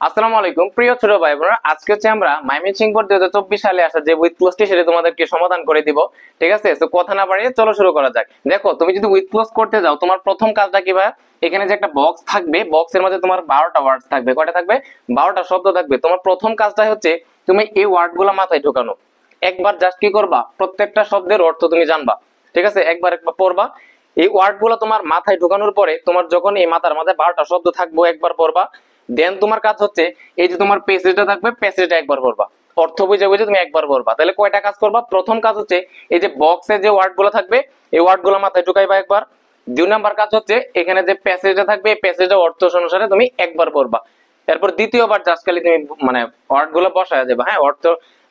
আসসালামু আলাইকুম প্রিয় ছোট ভাই বোনেরা, আজকে হচ্ছে আমরা ময়মনসিংহ বোর্ড 2024 সালে আসা যে উইথ ক্লোজটি সেটা তোমাদেরকে সমাধান করে দিব। ঠিক আছে, তো কথা না বাড়িয়ে চলো শুরু করা যাক। দেখো, তুমি যদি উইথ ক্লোজ করতে যাও, তোমার প্রথম কাজটা কি ভাই? এখানে যে একটা বক্স থাকবে, বক্সের মধ্যে তোমার 12টা ওয়ার্ড থাকবে। কয়টা থাকবে? 12টা শব্দ থাকবে। তোমার প্রথম কাজটা হচ্ছে তুমি এই ওয়ার্ডগুলো মাথায় ঢোকানো। একবার জাস্ট কি করবা, প্রত্যেকটা শব্দের অর্থ তুমি জানবা। ঠিক আছে, একবার পড়বা। এই ওয়ার্ডগুলো তোমার মাথায় ঢোকানোর পরে তোমার যখন এই মাথার মাঝে 12টা শব্দ থাকবো, একবার পড়বা। দেন তোমার কাজ হচ্ছে এই যে তোমার প্যাসেজটা থাকবে, প্যাসেজটা একবার পড়বা। অর্থ বুঝে বুঝে তুমি একবার পড়বা। তাহলে কয়টা কাজ করবা? প্রথম কাজ হচ্ছে এই যে বক্সে যে ওয়ার্ডগুলো থাকবে, এই ওয়ার্ডগুলো মাথায় ঢুকাইবা একবার। 2 নাম্বার কাজ হচ্ছে এখানে যে প্যাসেজটা থাকবে, এই প্যাসেজের অর্থ অনুসারে তুমি একবার পড়বা। এরপর দ্বিতীয়বার জাস্ট খালি তুমি মানে ওয়ার্ডগুলো বসায় যাবে। হ্যাঁ, অর্থ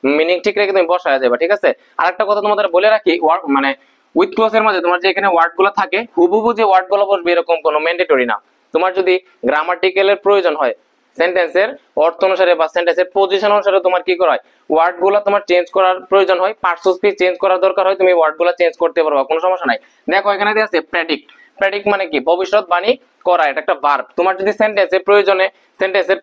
মিনিং ঠিক রেখে তুমি বসায় যাবে। ঠিক আছে, আরেকটা কথা তোমাদের বলে রাখি, মানে উইথ ক্লোজ এর মধ্যে তোমার যে এখানে ওয়ার্ডগুলো থাকে, হুবহু যে ওয়ার্ডগুলো বসবে এরকম কোনো ম্যান্ডেটরি না। তোমার যদি গ্রামাটিক্যালের প্রয়োজন হয়, সেন্টেন্সের অর্থ অনুসারে বা সেন্টেন্সের পজিশন অনুসারে তোমার কি করা হয়, ওয়ার্ডগুলো তোমার চেঞ্জ করার প্রয়োজন হয়, পার্টস অফ স্পিচ চেঞ্জ করার দরকার হয়, তুমি ওয়ার্ডগুলো চেঞ্জ করতে পারবা, কোনো সমস্যা নাই। দেখো এখানে দেয়া আছে প্রেডিক্ট। প্রেডিক্ট মানে কি? ভবিষ্যৎবাণী করা। এটা একটা ভার্ব। তোমার যদি সেন্টেন্সের প্রয়োজনে সেন্টেন্সের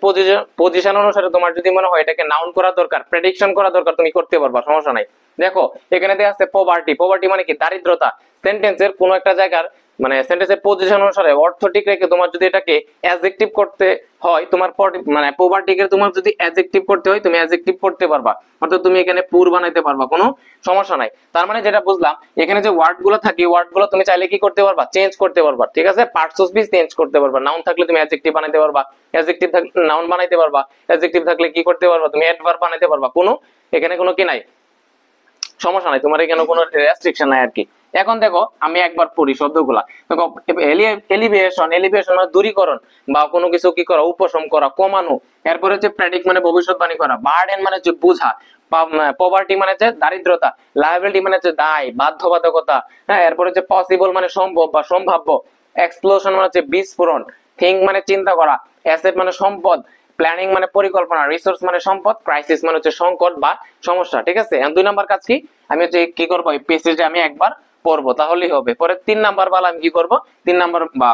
পজিশন অনুসারে তোমার যদি মনে হয় এটাকে নাউন করা দরকার, প্রেডিকশন করা দরকার, তুমি করতে পারবা, সমস্যা নাই। দেখো এখানে দেয়া আছে পভার্টি। পভার্টি মানে কি? দারিদ্রতা। সেন্টেন্সের কোনো একটা জায়গার মানে সেন্টেন্সের পজিশন অনুসারে অর্থ ঠিক রেখে তোমার যদি এটাকে অ্যাডজেক্টিভ করতে হয়, তোমার মানে পভার্টিকে তোমার যদি অ্যাডজেক্টিভ করতে হয়, তুমি অ্যাডজেক্টিভ করতে পারবা। অর্থাৎ তুমি এখানে পুর বানাইতে পারবা, কোনো সমস্যা নাই। তার মানে যেটা বুঝলাম, এখানে যে ওয়ার্ডগুলো থাকে, ওয়ার্ডগুলো তুমি চাইলে কি করতে পারবা? চেঞ্জ করতে পারবা। ঠিক আছে, পার্টস অফ স্পিচ চেঞ্জ করতে পারবা। নাউন থাকলে তুমি অ্যাডজেক্টিভ বানাইতে পারবা, অ্যাডজেক্টিভ থাকলে নাউন বানাইতে পারবা, অ্যাডজেক্টিভ থাকলে কি করতে পারবা? তুমি অ্যাডভার্ব বানাইতে পারবা। কোনো এখানে কোনো কি নাই, সমস্যা নাই, তোমার এখানে কোনো রেস্ট্রিকশন নাই আর কি। এখন দেখো আমি একবার পড়ি শব্দগুলা। দেখো এলিভেশন। এলিভেশন মানে দূরীকরণ বা কোনো কিছু কি করা, উপশম করা, কমানো। এরপরে হচ্ছে প্রেডিক্ট মানে ভবিষ্যৎবাণী করা। বার্ডেন মানে হচ্ছে বোঝা। পভার্টি মানে হচ্ছে দারিদ্রতা। লায়াবিলিটি মানে হচ্ছে দায়, বাধ্যবাধকতা। হ্যাঁ, এরপরে হচ্ছে পসিবল মানে সম্ভব বা সম্ভাব্য। এক্সপ্লোশন মানে হচ্ছে বিস্ফোরণ। থিঙ্ক মানে চিন্তা করা। অ্যাসেট মানে সম্পদ। প্ল্যানিং মানে পরিকল্পনা। রিসোর্স মানে সম্পদ। ক্রাইসিস মানে হচ্ছে সংকট বা সমস্যা। ঠিক আছে, 2 নাম্বার কাজ কি? আমি হচ্ছে কি করবো, এই পেজটা আমি একবার পড়বো, তাহলেই হবে। পরে 3 নাম্বার বেলা আমি কি করবো, 3 নাম্বার বা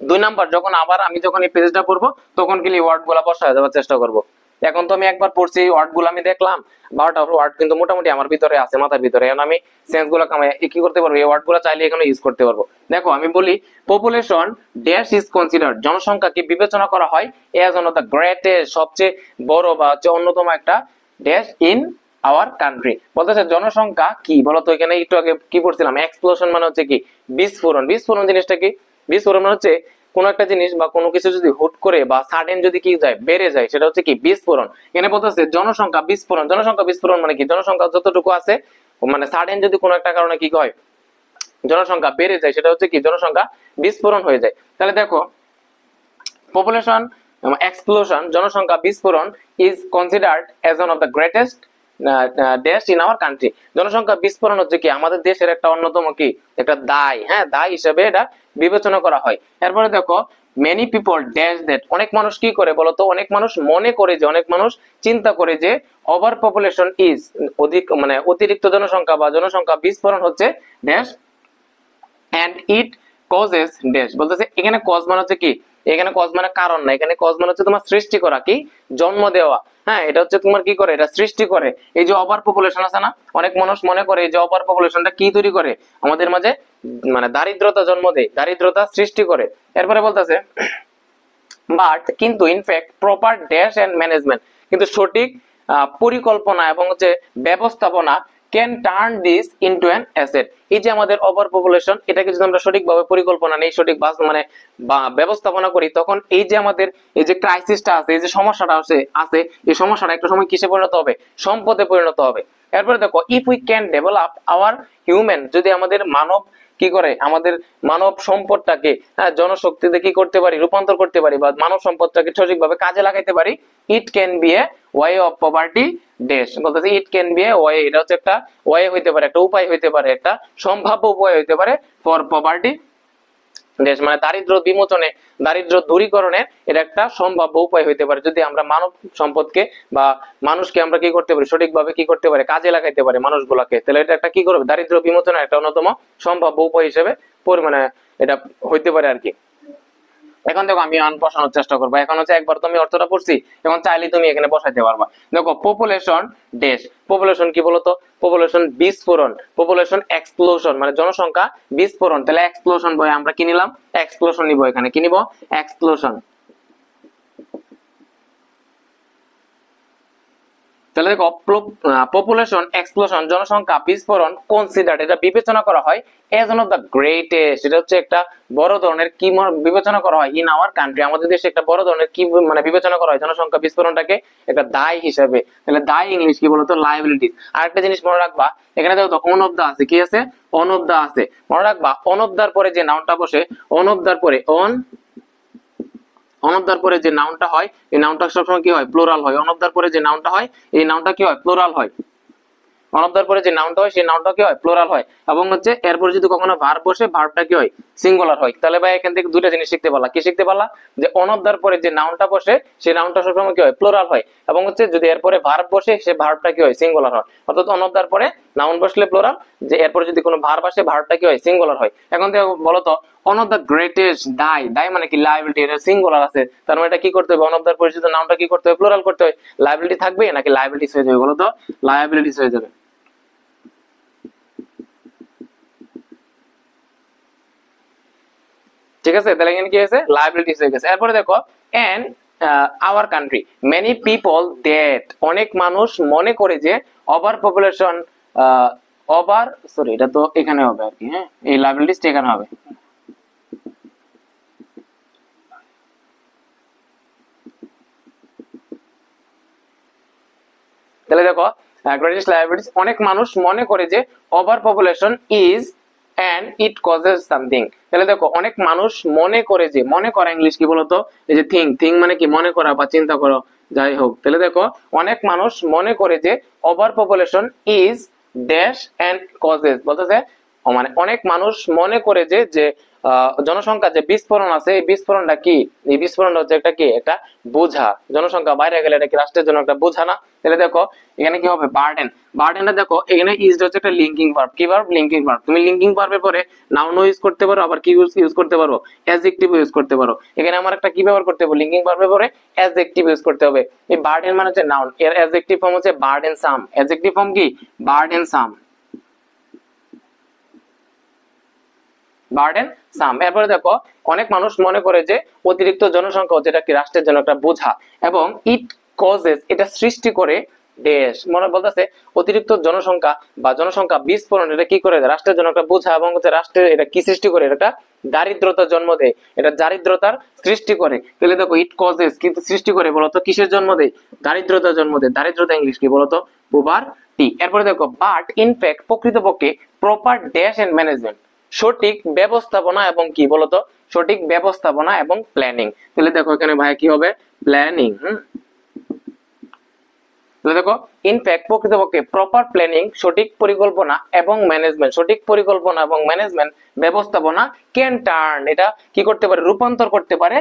2 নাম্বার যখন আবার আমি যখন এই পেজটা পড়বো, তখন কি ওয়ার্ড গুলা বসায় যাওয়ার চেষ্টা করবো। এখন তো আমি একবার পড়ছি, ওয়ার্ড গুলো আমি দেখলাম, 12টা ওয়ার্ড কিন্তু মোটামুটি আমার ভিতরে আছে, মাথার ভিতরে। এখন আমি সেন্স গুলো কি করতে পারবো, এই ওয়ার্ড গুলো চাইলে এখানে ইউজ করতে পারবো। দেখো আমি বলি, পপুলেশন ড্যাশ ইজ কনসিডার্ড, জনসংখ্যাকে বিবেচনা করা হয় as one of the greatest, সবচেয়ে বড় বা হচ্ছে অন্যতম একটা ড্যাশ ইন আওয়ার কান্ট্রি। বলতেছে জনসংখ্যা কি বলতো, এখানে একটু আগে কি পড়ছিলাম, এক্সপ্লোশন মানে হচ্ছে কি? বিস্ফোরণ। বিস্ফোরণ জিনিসটা কি? বিস্ফোরণ মানে হচ্ছে কোন একটা জিনিস বা কোনো কিছু যদি হুট করে বা সাডেন যদি কি যায়, বেড়ে যায়, সেটা হচ্ছে কি? বিস্ফোরণ। এখানে বলতেছে জনসংখ্যা বিস্ফোরণ। জনসংখ্যা বিস্ফোরণ মানে কি? জনসংখ্যা যতটুকু আছে মানে সাডেন যদি কোনো একটা কারণে কি হয়, জনসংখ্যা বেড়ে যায়, সেটা হচ্ছে কি? জনসংখ্যা বিস্ফোরণ হয়ে যায়। তাহলে দেখো, পপুলেশন এক্সপ্লোশন, জনসংখ্যা বিস্ফোরণ, is considered age one of the greatest dash in our country. জনসংখ্যা বিস্ফোরণ হচ্ছে কি? আমাদের দেশের একটা অন্যতম কি? একটা দায়। হ্যাঁ, দায় হিসেবে এটা বিবেচনা করা হয়। এরপরে দেখো, মেনি পিপল ড্যাশ দ্যাট, অনেক মানুষ কি করে বলতো, অনেক মানুষ মনে করে যে, অনেক মানুষ চিন্তা করে যে ওভার পপুলেশন ইজ, অধিক মানে অতিরিক্ত জনসংখ্যা বা জনসংখ্যা বিস্ফোরণ হচ্ছে dash and it causes dash। বলতেছে এখানে কজ মানে হচ্ছে কি? এখানে কজ মানে কারণ না, এখানে কজ মানে হচ্ছে তোমার সৃষ্টি করা, কি? জন্ম দেওয়া। হ্যাঁ, এটা হচ্ছে তোমার কি করে? এটা সৃষ্টি করে। এই যে ওভার পপুলেশন আছে না, অনেক মানুষ মনে করে এই যে ওভার পপুলেশনটা কি তৈরি করে, আমাদের মাঝে মানে দারিদ্রতা জন্ম দেয়, দারিদ্রতা সৃষ্টি করে। এরপরে বলতেছে বাট কিন্তু in fact proper dash and management, কিন্তু সঠিক পরিকল্পনা এবং হচ্ছে ব্যবস্থাপনা can turn this into an asset. এই যে আমাদের ওভার পপুলেশন, এটাকে যদি আমরা সঠিকভাবে পরিকল্পনা নেই, সঠিক মানে বা ব্যবস্থাপনা করি, তখন এই যে আমাদের এই যে ক্রাইসিসটা আছে, এই যে সমস্যাটা আছে, এই সমস্যাটা একটা সময় কিসে পরিণত হবে? সম্পদে পরিণত হবে। এরপরে দেখো, if we can develop hour human, যদি আমাদের মানব কি করে, আমাদের মানব সম্পদটাকে জনশক্তিতে কি করতে পারি, রূপান্তর করতে পারি, বা মানব সম্পদটাকে সঠিকভাবে কাজে লাগাইতে পারি, it can be a way of poverty dash. বলতেছে it can be a way, এটা হচ্ছে একটা ওয়ে হইতে পারে, একটা উপায় হইতে পারে, একটা সম্ভাব্য উপায় হইতে পারে ফর পভার্টি ড্যাশ, মানে দারিদ্র বিমোচনে, দারিদ্র দূরীকরণের এটা একটা সম্ভাব্য উপায় হইতে পারে, যদি আমরা মানব সম্পদকে বা মানুষকে আমরা কি করতে পারি, সঠিকভাবে কি করতে পারি, কাজে লাগাইতে পারি মানুষগুলাকে। তাহলে এটা একটা কি করবে, দারিদ্র বিমোচনের একটা অন্যতম সম্ভাব্য উপায় হিসেবে মানে এটা হইতে পারে আর কি। এখন দেখো আমি বসানোর চেষ্টা করবো। এখন হচ্ছে একবার তুমি অর্থটা পড়ছি, এখন চাইলে তুমি এখানে বসাইতে পারবা। দেখো পপুলেশন ড্যাশ, পপুলেশন কি বলতো, পপুলেশন বিস্ফোরণ, পপুলেশন এক্সপ্লোশন মানে জনসংখ্যা বিস্ফোরণ, তাহলে এক্সপ্লোশন বই আমরা কি নিলাম, এক্সপ্লোশন নিব, এখানে কি নিব, এক্সপ্লোশন। তাহলে দেখো পপুলেশন এক্সপ্লোশন জনসংখ্যা বিস্ফোরণ কনসিডার্ড এটা বিবেচনা করা হয় as one of the greatest, এটা হচ্ছে একটা বড় ধরনের কি বিবেচনা করা হয় ইন আওয়ার কান্ট্রি, আমাদের দেশে একটা বড় ধরনের কি মানে বিবেচনা করা হয় জনসংখ্যা বিস্ফোরণটাকে একটা দায় হিসাবে। তাহলে দায় ইংলিশ কি বলতো, লায়াবিলিটিস। আরেকটা জিনিস মনে রাখবা, এখানে দেখো তো অন অফ দা আছে, কি আছে, অন অফ দা আছে, মনে রাখবা অন অফ দার পরে যে নাউনটা বসে, অন অফ দার পরে অনবদার পরে যে নাউনটা হয় এই নাউনটা সবসময় কি হয়, প্লুরাল হয়। অনবদার পরে যে নাউনটা হয় এই নাউনটা কি হয়, প্লুরাল হয়। অনবদার পরে যে নাউনটা হয় সেই নাউনটা কি হয়, প্লুরাল হয়। এবং হচ্ছে এরপর যদি কখনো ভার্ব বসে ভার্বটা কি হয়, সিঙ্গুলার হয়। তাহলে ভাই এখান থেকে দুইটা জিনিস শিখতে পারলা, কি শিখতে পারলা, যে অনবদার পরে যে নাউনটা বসে সেই নাউনটা সবসময় কি হয়, প্লুরাল হয়। এবং হচ্ছে যদি এরপরে ভার্ব বসে সে ভার্বটা কি হয়, সিঙ্গুলার হয়। অর্থাৎ অনবদার পরে নাউন বসলে প্লুরাল, যে এরপর যদি কোনো ভার্ব আসে ভার্বটা কি হয়, সিঙ্গুলার হয়। এখন থেকে বলো তো one of the greatest দায়, দায় মানে কি লায়াবিলিটি, এটা সিঙ্গুলার আছে, তার মানে এটা কি করতে হবে, one of the পরিচিত নাউনটা কি করতে হবে, প্লুরাল করতে হবে। লায়াবিলিটি থাকবে নাকি লায়াবিলিটিস হয়ে যাবে, বলো তো লায়াবিলিটিস হয়ে যাবে। ঠিক আছে, তাহলে এখানে কি হয়েছে, লায়াবিলিটিস হয়ে গেছে। এরপরে দেখো and our country many people that, অনেক মানুষ মনে করে যে ওভার পপুলেশন ওভার, সরি এটা তো এখানে হবে আর কি, হ্যাঁ এই লায়াবিলিটিস এখানে হবে। তাহলে দেখো গ্রেটেস্ট লায়াবিলিটিস, অনেক মানুষ মনে করে যে over population is and it causes something. তাহলে দেখো অনেক মানুষ মনে করে যে, মনে করা ইংলিশ কি বলতো, এই যে থিঙ্ক, থিঙ্ক মানে কি মনে করা বা চিন্তা করো, যাই হোক। তাহলে দেখো অনেক মানুষ মনে করে যে over population is dash and causes, বলতেছে মানে অনেক মানুষ মনে করে যে যে জনসংখ্যা যে বিস্ফোরণ আছে এই বিস্ফোরণটা কি, এই বিস্ফোরণটা হচ্ছে একটা কি, একটা বোঝা। জনসংখ্যা বাইরে গেলে এটা কি রাষ্ট্রের জন্য একটা বোঝা না। তাহলে দেখো এখানে কি হবে, বার্ডেন, বার্ডেনটা দেখো এখানে ইজ হচ্ছে একটা লিঙ্কিং ভার্ব, কি ভার্ব, লিঙ্কিং ভার্ব। তুমি লিঙ্কিং ভার্বের পরে নাউনও ইউজ করতে পারো, আবার কি ইউজ করতে পারো, অ্যাডজেক্টিভ ইউজ করতে পারো। এখানে আমার একটা কি ব্যবহার করতে হবে, লিঙ্কিং ভার্বের পরে অ্যাডজেক্টিভ ইউজ করতে হবে। এই বার্ডেন মানে হচ্ছে নাউন, এর অ্যাডজেক্টিভ ফর্ম হচ্ছে বার্ডেনসাম, অ্যাডজেক্টিভ ফর্ম কি, বার্ডেনসাম, বার্ডেন সাম। এরপরে দেখো অনেক মানুষ মনে করে যে অতিরিক্ত জনসংখ্যা যেটা কি রাষ্ট্রের জন্য একটা বোঝা, এবং ইট কজেস এটা সৃষ্টি করে দেশ, মনে বলতেছে অতিরিক্ত জনসংখ্যা বা জনসংখ্যা বিস্ফোরণ এটা কি করে রাষ্ট্রের জন্য একটা বোঝা, এবং হচ্ছে রাষ্ট্রের এটা কি সৃষ্টি করে, এটা দারিদ্রতা জন্ম দেয়, এটা দারিদ্রতার সৃষ্টি করে। তাহলে দেখো ইট কজেস কিন্তু সৃষ্টি করে বলতো কিসের জন্ম দেয়, দারিদ্রতা জন্ম দেয়। দারিদ্রতা ইংলিশ কি বলতো, পভার্টি। এরপরে দেখো বাট ইনফ্যাক্ট প্রকৃতপক্ষে প্রপার ড্যাশ এন্ড ম্যানেজমেন্ট, সঠিক ব্যবস্থাপনা এবং কি বলতো, সঠিক ব্যবস্থাপনা এবং প্ল্যানিং। তাহলে দেখো এখানে ভাই কি হবে, প্ল্যানিং। তাহলে দেখো ইনফ্যাক্ট প্রকৃতপক্ষে প্রপার প্ল্যানিং সঠিক পরিকল্পনা এবং ম্যানেজমেন্ট, সঠিক পরিকল্পনা এবং ম্যানেজমেন্ট ব্যবস্থাপনা ক্যান টার্ন এটা কি করতে পারে, রূপান্তর করতে পারে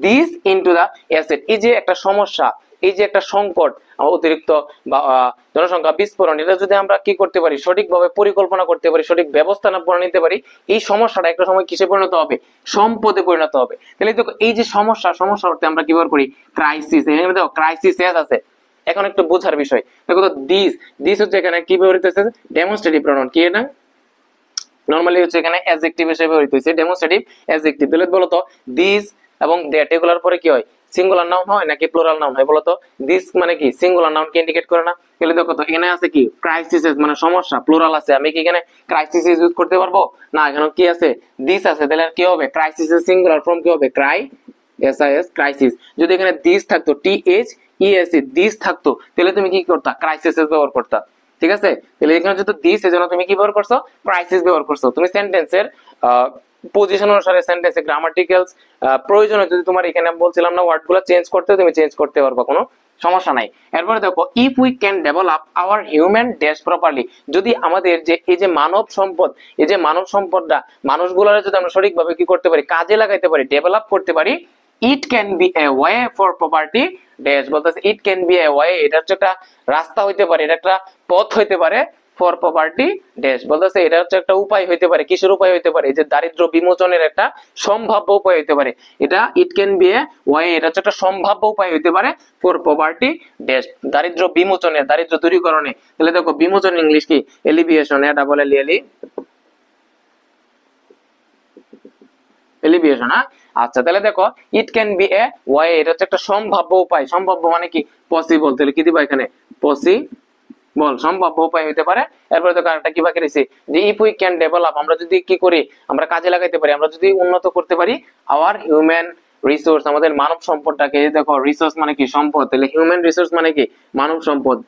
দিস ইনটু দা অ্যাসেট। এই যে একটা সমস্যা, এই যে একটা সংকট অতিরিক্ত বা জনসংখ্যা বিস্ফোরণ, এটা যদি আমরা কি করতে পারি, সঠিকভাবে পরিকল্পনা করতে পারি, সঠিক ব্যবস্থাপনা নিতে পারি, এই সমস্যাটা একটা সময় কিসে পরিণত হবে, সম্পদে পরিণত হবে। তাহলে দেখো এই যে সমস্যা, সমস্যা অর্থে আমরা কি ব্যবহার করি, ক্রাইসিস। এখানে দেখো ক্রাইসিস আছে। এখন একটু বোঝার বিষয় দেখো তো, দিস, দিস হচ্ছে এখানে কি ব্যবহৃত হচ্ছে, ডেমনস্ট্রেটিভ প্রোনাউন, কি এটা নরমালি হচ্ছে এখানে অ্যাডজেক্টিভ হিসেবে ব্যবহৃত হচ্ছে, ডেমনস্ট্রেটিভ অ্যাডজেক্টিভ। তাহলে বলো তো দিস এবং দ্যাট এগুলোর পরে কি হয়, সিঙ্গুলার নাউন হয় নাকি প্লুরাল নাউন হয়, বলতো দিস মানে কি সিঙ্গুলার নাউন কে ইন্ডিকেট করে না। তাহলে দেখো তো এখানে আছে কি ক্রাইসিস মানে সমস্যা, প্লুরাল আছে, আমি কি এখানে ক্রাইসিস ইউজ করতে পারবো না, এখানে কি আছে, দিস আছে। তাহলে কি হবে, ক্রাইসিস এর সিঙ্গুলার ফর্ম কি হবে, ক্রাই, এসআইএস, ক্রাইসিস। যদি এখানে দিস থাকতো, টিএইচ ইএসই, দিস থাকতো, তাহলে তুমি কি করতা, ক্রাইসিস ব্যবহার করতা। ঠিক আছে, তাহলে এখানে যেহেতু দিস এজন্য তুমি কি ব্যবহার করছো, ক্রাইসিস ব্যবহার করছো। তুমি সেন্টেন্সের পজিশন অনুসারে সেন্টেন্সে গ্রামাটিক্যালস প্রয়োজনে যদি তোমার এখানে বলছিলাম না ওয়ার্ডগুলো চেঞ্জ করতে, তুমি চেঞ্জ করতে পারবা, কোনো সমস্যা নাই। এরপরে দেখো if we can develop hour human dash properly, যদি আমাদের যে এই যে মানব সম্পদ, এই যে মানব সম্পদটা মানুষগুলোর যদি আমরা সঠিকভাবে কি করতে পারি, কাজে লাগাইতে পারি, ডেভেলপ করতে পারি, it can be a way for property dash, বলতেছে it can be a way, এটা হচ্ছে একটা রাস্তা হইতে পারে, এটা একটা পথ হইতে পারে ফর পভার্টি ড্যাশ বলতেছে এটা হচ্ছে একটা উপায় হইতে পারে। কিসের উপায় হইতে পারে? যে দারিদ্র বিমোচনের একটা সম্ভাব্য উপায় হইতে পারে। এটা ইট ক্যান বি এ ওয়ে, এটা হচ্ছে একটা সম্ভাব্য উপায় হইতে পারে ফর পভার্টি ড্যাশ, দারিদ্র বিমোচনের, দারিদ্র দূরীকরণে। তাহলে দেখো বিমোচন ইংলিশ কি? এলিভিয়েশন, এটা বলে এলিভিয়েশন। হ্যাঁ, আচ্ছা তাহলে দেখো ইট ক্যান বি এ ওয়ে, এটা হচ্ছে একটা সম্ভাব্য উপায়। সম্ভাব্য মানে কি? পসিবল। তাহলে কি দিবা এখানে? পসিবল, সম্ভাব্য উপায় হইতে পারে। এরপরে দেখো আরেকটা কি বাকি রয়েছে, যে ইফ উই ক্যান ডেভেলপ, আমরা যদি কি করি, আমরা কাজে লাগাইতে পারি, আমরা যদি উন্নত করতে পারি আওয়ার হিউম্যান রিসোর্স, আমাদের মানব সম্পদটাকে। দেখো রিসোর্স মানে কি? সম্পদ। তাহলে হিউম্যান রিসোর্স মানে কি? মানব সম্পদ।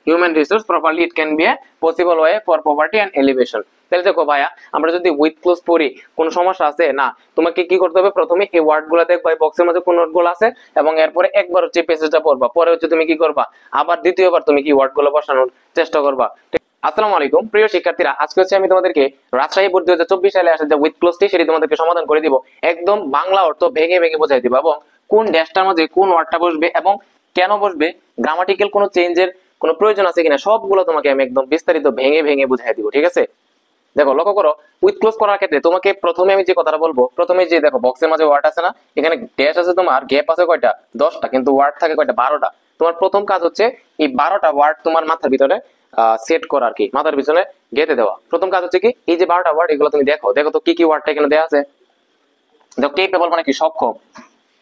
Human resource properly, it can be a possible way for poverty and alleviation. তাহলে দেখো ভাইয়া, আমরা যদি উইথ ক্লোজ পড়ি কোনো সমস্যা আছে না? তোমাকে কি করতে হবে? প্রথমে এই ওয়ার্ড গুলা দেখবা, বক্সের মধ্যে কোন ওয়ার্ড গুলো আছে, এবং এরপরে একবার হচ্ছে পেজটা পড়বা, পরে হচ্ছে তুমি কি করবা, আবার দ্বিতীয়বার তুমি কি ওয়ার্ড গুলো বসানোর চেষ্টা করবা। আসসালামু আলাইকুম প্রিয় শিক্ষার্থীরা, আজকে হচ্ছে আমি তোমাদেরকে রাজশাহী বোর্ড 2024 সালে আসা যে উইথ ক্লোজটি সেটি তোমাদেরকে সমাধান করে দিব। একদম বাংলা অর্থ ভেঙে ভেঙে বোঝাই দিব, এবং কোন ড্যাশটার মধ্যে কোন ওয়ার্ডটা বসবে এবং কেন বসবে, গ্রামাটিক্যাল কোনো চেঞ্জের কোনো প্রয়োজন আছে কিনা, সবগুলো তোমাকে আমি একদম বিস্তারিত ভেঙে ভেঙে বুঝাই দিব। ঠিক আছে, দেখো লক্ষ্য করো, উইথ ক্লোজ করার ক্ষেত্রে তোমাকে প্রথমে আমি যে কথাটা বলবো, প্রথমে যে দেখো বক্সের মাঝে ওয়ার্ড আছে না, এখানে ড্যাশ আছে, তোমার গ্যাপ আছে কয়টা? 10টা, কিন্তু ওয়ার্ড থাকে কয়টা? 12টা। তোমার প্রথম কাজ হচ্ছে এই 12টা ওয়ার্ড তোমার মাথার ভিতরে সেট করা, আর কি মাথার পিছনে গেঁথে দেওয়া। প্রথম কাজ হচ্ছে কি, এই যে 12টা ওয়ার্ড, এগুলো তুমি দেখো, দেখো তো কি কি ওয়ার্ডটা এখানে দেওয়া আছে। দেখো কেপেবল মানে কি? সক্ষম।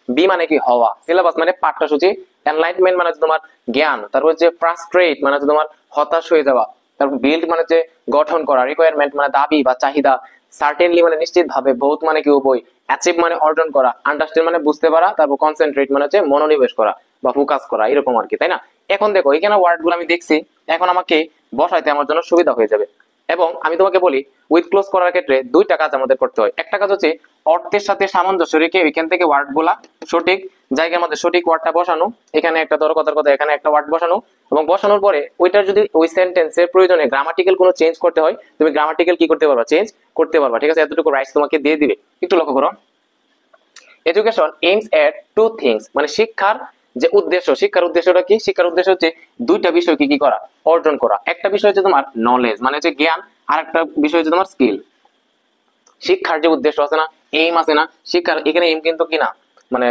বি মানে কি? হওয়া। সিলেবাস মানে পাঠ্যসূচি। এনলাইটমেন্ট মানে তোমার জ্ঞান। তারপর হচ্ছে ফ্রাস্ট্রেট মানে তোমার হতাশ হয়ে যাওয়া। তারপর বিল্ড মানে হচ্ছে গঠন করা। রিকোয়ারমেন্ট মানে দাবি বা চাহিদা। সার্টেনলি মানে নিশ্চিত ভাবে। বোথ মানে কি? উভয়। অ্যাচিভ মানে অর্জন করা। আন্ডারস্ট্যান্ড মানে বুঝতে পারা। তারপর কনসেন্ট্রেট মানে হচ্ছে মনোনিবেশ করা বা ফোকাস করা, এরকম আর কি, তাই না? এখন দেখো এখানে ওয়ার্ড গুলো আমি দেখছি, এখন আমাকে বসাইতে আমার জন্য সুবিধা হয়ে যাবে। এবং আমি তোমাকে বলি, উইথ ক্লোজ করার ক্ষেত্রে দুইটা কাজ আমাদের করতে হয়। একটা কাজ হচ্ছে অর্থের সাথে সামঞ্জস্য রেখে এখান থেকে ওয়ার্ড গুলা সঠিক জায়গার মধ্যে সঠিক ওয়ার্ডটা বসানো। এখানে একটা ধরো কথার কথা, এখানে একটা ওয়ার্ড বসানো, এবং বসানোর পরে ওইটার যদি ওই সেন্টেন্সের প্রয়োজনে গ্রামাটিক্যাল কোনো চেঞ্জ করতে হয়, তুমি গ্রামাটিক্যাল কি করতে পারবা? চেঞ্জ করতে পারবা। ঠিক আছে, এতটুকু রাইটস তোমাকে দিয়ে দিবে। একটু লক্ষ্য করো, এডুকেশন এইমস এট টু থিংস, মানে শিক্ষার যে উদ্দেশ্য, শিক্ষার উদ্দেশ্যটা কি? শিক্ষার উদ্দেশ্য হচ্ছে দুইটা বিষয় কি কি করা? অর্জন করা। একটা বিষয় হচ্ছে তোমার নলেজ মানে হচ্ছে জ্ঞান, আর একটা বিষয় হচ্ছে তোমার স্কিল। শিক্ষার যে উদ্দেশ্য আছে না, এইম আছে না, শিক্ষার এখানে এইম কিন্তু কি না, মানে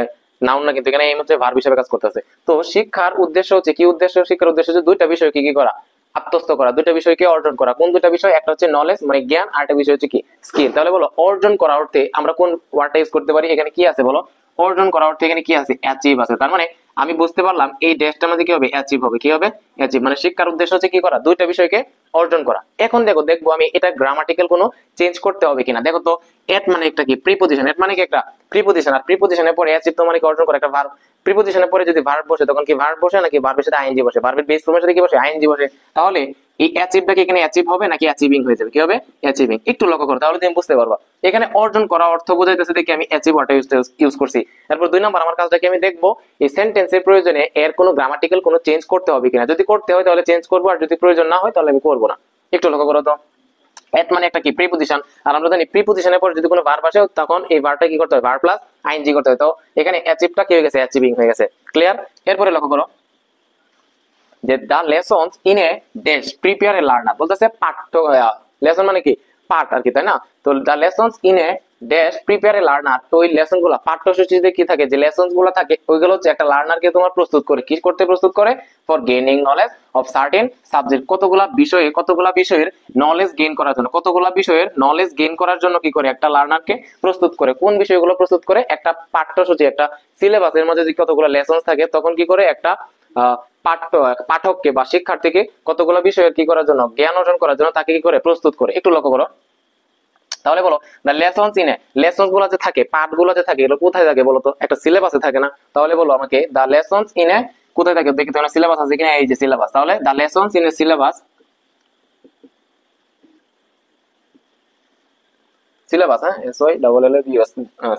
নাউন না, কিন্তু এখানে এইম হচ্ছে ভার্ব হিসেবে কাজ করতেছে। তো শিক্ষার উদ্দেশ্য হচ্ছে কি? উদ্দেশ্য, শিক্ষার উদ্দেশ্য হচ্ছে দুইটা বিষয় কি কি করা? আত্মস্থ করা, দুইটা বিষয়কে অর্জন করা। কোন দুইটা বিষয়? একটা হচ্ছে নলেজ মানে জ্ঞান, আর একটা বিষয় হচ্ছে কি? স্কিল। তাহলে বলো অর্জন করা অর্থে আমরা কোন ওয়ার্ডটা ইউজ করতে পারি? এখানে কি আছে বলো? অর্জন করা অর্থে এখানে কি আছে? অ্যাচিভ আছে। তার মানে আমি বুঝতে পারলাম এই ড্যাশটার মধ্যে কি হবে? অ্যাচিভ হবে। কি হবে? অ্যাচিভ। মানে শিক্ষার উদ্দেশ্য হচ্ছে কি করা? দুইটা বিষয়কে অর্জন করা। এখন দেখবো আমি এটা গ্রামাটিক্যাল কোনো চেঞ্জ করতে হবে কিনা। দেখো তো, এট মানে একটা কি? প্রিপোজিশন। এট মানে কি? একটা প্রিপোজিশন। আর প্রিপোজিশনের পরে অ্যাচিভ তো মানে কি? অর্জন করা, একটা ভার্ব। প্রিপোজিশনের পরে যদি ভার্ব বসে তখন কি ভার্ব বসে, নাকি ভার্বের সাথে আইএনজি বসে? ভার্বের বেস ফর্মের সাথে কি বসে? আইএনজি বসে। তাহলে এই অ্যাচিভটা কি এখানে অ্যাচিভ হবে নাকি অ্যাচিভিং হয়ে যাবে? কি হবে? অ্যাচিভিং। একটু লক্ষ্য করো, তাহলে তুমি বুঝতে পারবা। এখানে অর্জন করা অর্থ বোঝাইতেছে দেখে আমি অ্যাচিভ ওয়ার্ডটা ইউজ করছি। তারপর 2 নম্বর আমার কাজটা কি? আমি দেখবো এই সেন্টেন্সের প্রয়োজনে এর কোনো গ্রামাটিক্যাল কোনো চেঞ্জ করতে হবে কিনা। যদি করতে হয় তাহলে চেঞ্জ করবো, আর যদি প্রয়োজন না হয় তাহলে আমি করবো না। একটু লক্ষ্য করো তো, এট মানে একটা কি? প্রিপোজিশন। আর আমরা জানি প্রিপোজিশনের পর যদি কোনো ভার্ব আসে তখন এই ভার্বটা কি করতে হয়? ভার্ব প্লাস আইএনজি করতে হয়। তো এখানে অ্যাচিভটা কি হয়ে গেছে? অ্যাচিভিং হয়ে গেছে। ক্লিয়ার? এরপরে লক্ষ্য করো যে the lessons in a dash prepare a learner, বলতেছে পাঠ্য, লেসন মানে কি? পাঠ আর কি, তাই না? তো the lessons in a dash prepare a learner, তো ওই লেসন গুলা পাঠ্যসূচিতে কি থাকে, যে লেসন গুলো থাকে ওইগুলো হচ্ছে একটা লার্নারকে তোমার প্রস্তুত করে, কি করতে প্রস্তুত করে? For gaining knowledge of certain subject, কতগুলা বিষয়ের নলেজ গেইন করার জন্য, কতগুলা বিষয়ের নলেজ গেইন করার জন্য কি করে? একটা লার্নারকে প্রস্তুত করে। কোন বিষয়গুলো প্রস্তুত করে? একটা পাঠ্যসূচি, একটা সিলেবাসের মধ্যে যদি কতগুলো লেসন থাকে তখন কি করে একটা পাঠককে বা শিক্ষার্থীকে কতগুলো বিষয়ের কি করার জন্য? জ্ঞান অর্জন করার জন্য তাকে কি করে? প্রস্তুত করে। একটু লক্ষ্য করো, তাহলে বলো the lessons in A, lessons গুলো যে থাকে, পাঠ গুলো যে থাকে, এগুলো কোথায় থাকে বলো তো? একটা সিলেবাসে থাকে না? তাহলে বলো আমাকে দ্য লেসনস ইন এ কোথায় থাকে? দেখি তো সিলেবাস আছে কিনা। এই যে সিলেবাস। তাহলে the lessons in A syllabus, syllabus, হ্যাঁ, SY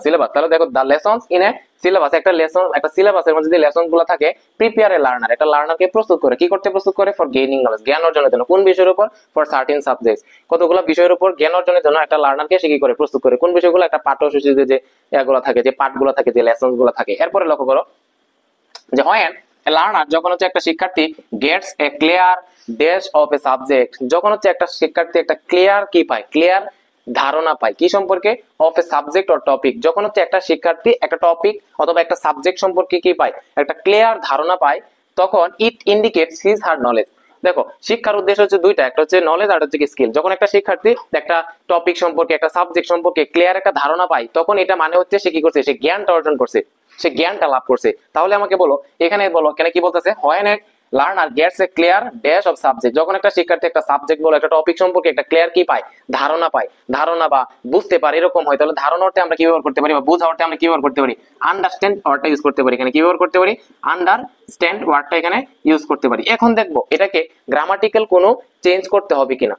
সিলেবাস। তাহলে দেখো দা লেসনস ইন এ সিলেবাস, একটা লেসন, একটা সিলেবাসের মধ্যে যে লেসন গুলো থাকে, প্রিপেয়ার এ লার্নার, একটা লার্নারকে প্রস্তুত করে, কি করতে প্রস্তুত করে? ফর গেইনিং নলেজ, জ্ঞান অর্জনের জন্য। কোন বিষয়ের উপর? ফর সার্টেন সাবজেক্টস, কতগুলো বিষয়ের উপর জ্ঞান অর্জনের জন্য একটা লার্নারকে সে কি করে? প্রস্তুত করে। কোন বিষয়গুলো? একটা পাঠ্যসূচিতে যে এগুলো থাকে, যে পাঠগুলো থাকে, যে লেসন গুলো থাকে। এরপরে লক্ষ্য করো যে হোয়েন লার্নার যখন হচ্ছে একটা শিক্ষার্থী gets a clear dash of a subject, যখন হচ্ছে একটা শিক্ষার্থী একটা ক্লিয়ার কি পায়, ক্লিয়ার ধারণা পায় কি সম্পর্কে, of a subject or topic, যখন হচ্ছে একটা শিক্ষার্থী একটা টপিক অথবা একটা সাবজেক্ট সম্পর্কে কি পায়, একটা ক্লিয়ার ধারণা পায়, তখন ইট ইন্ডিকেটস হিজ হার নলেজ। দেখো শিক্ষার উদ্দেশ্য হচ্ছে দুইটা, একটা হচ্ছে নলেজ আর হচ্ছে স্কিল। যখন একটা শিক্ষার্থী একটা টপিক সম্পর্কে একটা সাবজেক্ট সম্পর্কে ক্লিয়ার একটা ধারণা পায়, তখন এটা মানে হচ্ছে সে কি করছে, সে জ্ঞানটা অর্জন করছে, সে জ্ঞানটা লাভ করছে। তাহলে আমাকে বলো এখানে বলো কেন কি বলতেছে, when a learner gets a clear dash of subject, যখন একটা শিক্ষার্থী একটা সাবজেক্ট বলো একটা টপিক সম্পর্কে একটা ক্লিয়ার কি পায়, ধারণা পায়, ধারণা বা বুঝতে পারে এরকম হয়, তাহলে ধারণা অর্থে আমরা কি ব্যবহার করতে পারি বা বোঝা অর্থে আমরা কি ব্যবহার করতে পারি, আন্ডারস্ট্যান্ড ওয়ার্ডটা ইউজ করতে পারি। এখানে কি ব্যবহার করতে পারি, আন্ডারস্ট্যান্ড ওয়ার্ডটা এখানে ইউজ করতে পারি। এখন দেখবো এটাকে গ্রামাটিক্যাল কোনো চেঞ্জ করতে হবে কিনা,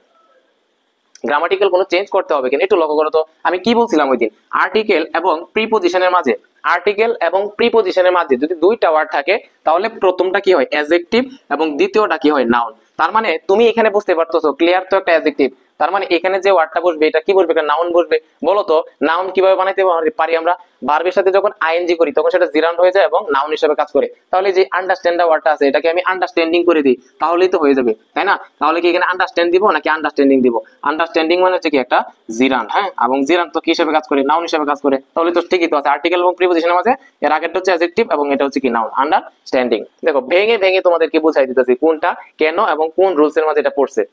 গ্রামাটিক্যাল কোনো চেঞ্জ করতে হবে কিনা একটু লক্ষ্য করো তো। আমি কি বলছিলাম ওই দিন, আর্টিকেল এবং প্রিপজিশনের মাঝে, আর্টিকেল এবং প্রিপজিশনের মাঝে যদি দুইটা ওয়ার্ড থাকে, তাহলে প্রথমটা কি হয় অ্যাডজেক্টিভ এবং দ্বিতীয়টা কি হয় নাউন। তার মানে তুমি এখানে বুঝতে পারতেছো ক্লিয়ার তো একটা অ্যাডজেক্টিভ, তার মানে এখানে যে ওয়ার্ডটা বসবে এটা কি বসবে, একটা নাউন বসবে। বলো তো নাউন কিভাবে বানাইতে পারি আমরা, ভার্বের সাথে যখন আইএনজি করি তখন সেটা জিরান্ড হয়ে যায় এবং নাউন হিসেবে কাজ করে। তাহলে যে আন্ডারস্ট্যান্ড ওয়ার্ডটা আছে এটাকে আমি আন্ডারস্ট্যান্ডিং করে দিই, তাহলেই তো হয়ে যাবে, তাই না? তাহলে কি এখানে আন্ডারস্ট্যান্ড দিব নাকি আন্ডারস্ট্যান্ডিং দিব, আন্ডারস্ট্যান্ডিং মানে হচ্ছে কি একটা জিরান্ড, হ্যাঁ, এবং জিরান্ড তো কি হিসেবে কাজ করে, নাউন হিসেবে কাজ করে। তাহলে তো ঠিকই তো আছে আর্টিকেল এবং প্রিপজিশনের মাঝে, এর আগেরটা হচ্ছে অ্যাডজেক্টিভ এবং এটা হচ্ছে কি নাউন, আন্ডারস্ট্যান্ডিং। দেখো ভেঙে ভেঙে তোমাদেরকে বুঝাই দিতেছি কোনটা কেন এবং কোন রুলস এর মাঝে এটা পড়ছে।